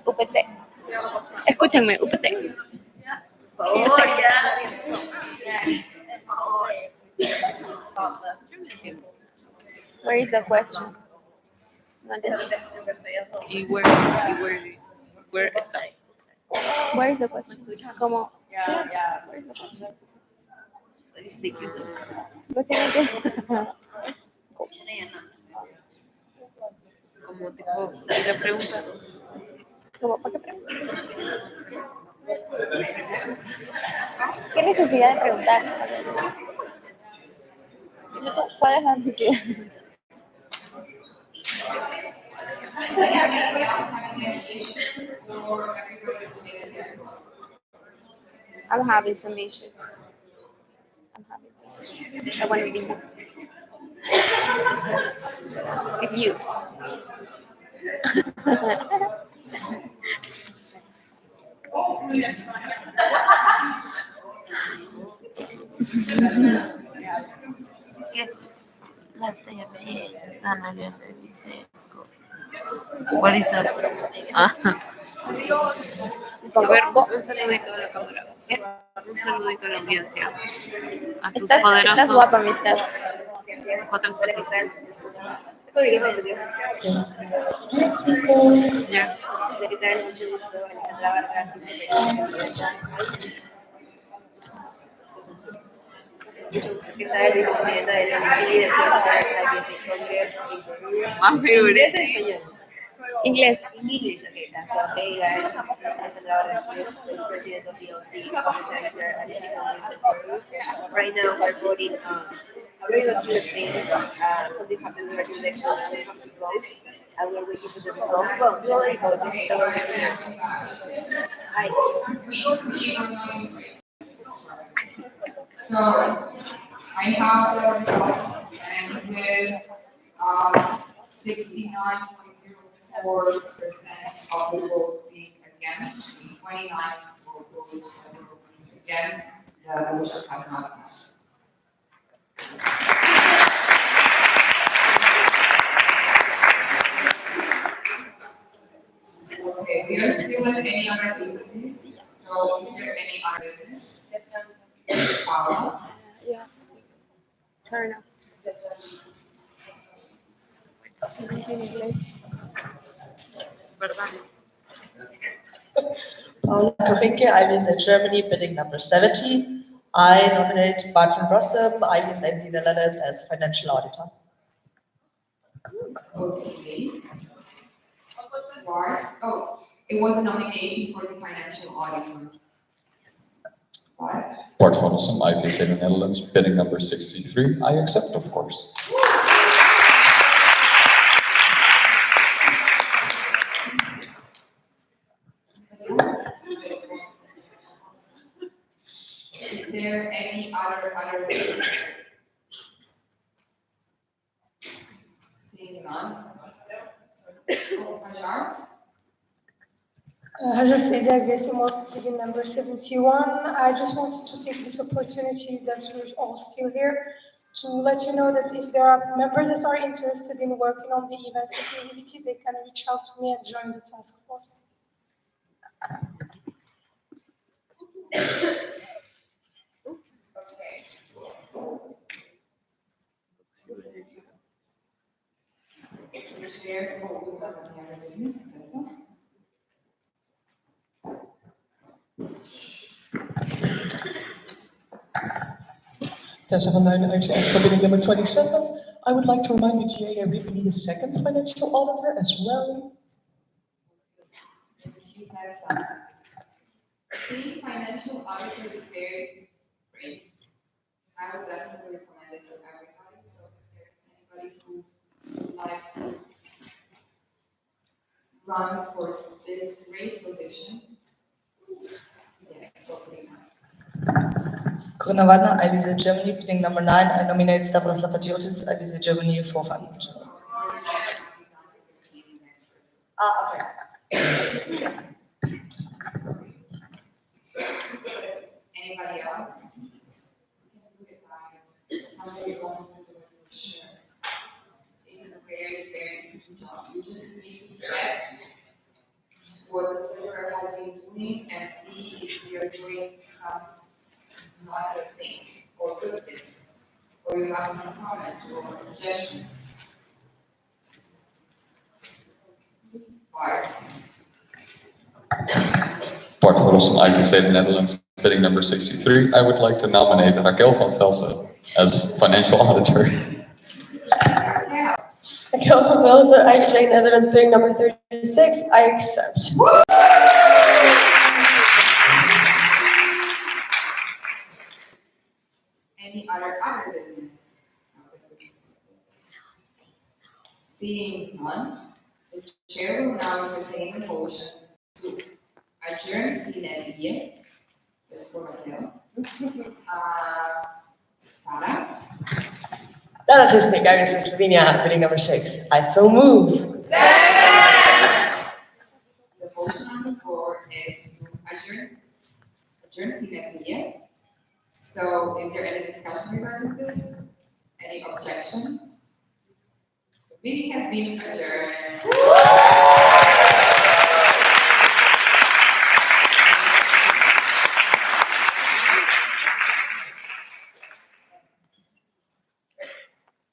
UPC. Escúchenme, UPC. Por favor, ya. Where is the question? No entiendo. Y where está? Where is the question? ¿Cómo? Where is the question? Pues tiene que... Como tipo, la pregunta. ¿Cómo? ¿Para qué preguntas? ¿Qué necesidad de preguntar? Dime tú, ¿cuál es la necesidad? I'm having some issues. I want to leave. With you. Last day of the Sana What is up? Un saludito a la cámara. Un saludito a la audiencia. A tus poderosos. Estás guapa, amistad. Ya. ¿Qué tal? Mucho gusto, Alejandra Vargas, vicepresidenta. Mucho gusto, ¿qué tal? Vicepresidenta del IVSA, del IVSA Congress in Peru. ¿Inglés o español? Inglés. English, okay. So, hey guys, Alejandra Vargas, Vice-President of the OC, Commentary here at IVSA Congress in Peru. Right now, we're voting a very last minute thing. Something happened with the election, and we have to vote. And we're waiting for the results. Well, we already voted. Hi. So I have the results, and with 69.04% of the votes being against, 29 votes being against, the motion has not passed. Okay, we are still in any other business. So is there any other business? Yeah. Turn up. Paula Korinke, IVSA Germany, bidding number 70. I nominate Bart van Rossum, IVSA the Netherlands, as financial auditor. Okay. It was a nomination for the financial auditor. What? Bart van Rossum, IVSA the Netherlands, bidding number 63. I accept, of course. Is there any other business? Seeing none. Hajar? Haja Seydi, IVSA meeting number 71. I just wanted to take this opportunity that we're all still here to let you know that if there are members that are interested in working on the event security, they can reach out to me and join the task force. Okay. The chair will have any other business, Tessa? Tessa van Duinen, IVSA bidding number 27. I would like to remind the GA that we need a second financial auditor as well. Thank you, Tessa. Being financial auditor is very free. I would definitely recommend it to everybody. So if there's anybody who would like to run for this great position, yes, go for it. Grunawardner, IVSA Germany, bidding number 9. I nominate Stavros Lafagiotis, IVSA Germany for financial. Okay. Anybody else? You can do it, guys. Somebody wants to do it for sure. It's a very, very easy job. You just need to check what the treasurer has been doing and see if you're doing some not good things or good things, or you have some comments or suggestions. Bart. Bart Ross from IVSA Netherlands, bidding number 63. I would like to nominate Raquel van Velsen as financial auditor. Raquel van Velsen, IVSA Netherlands, bidding number 36. I accept. Any other business? Seeing none, the chair will now entertain a motion to adjourn sine die. That's for Mateo. Para. That is just IVSA Slovenia, bidding number 6. I so move. The motion on the floor is to adjourn sine die. So is there any discussion regarding this? Any objections? The meeting has been adjourned.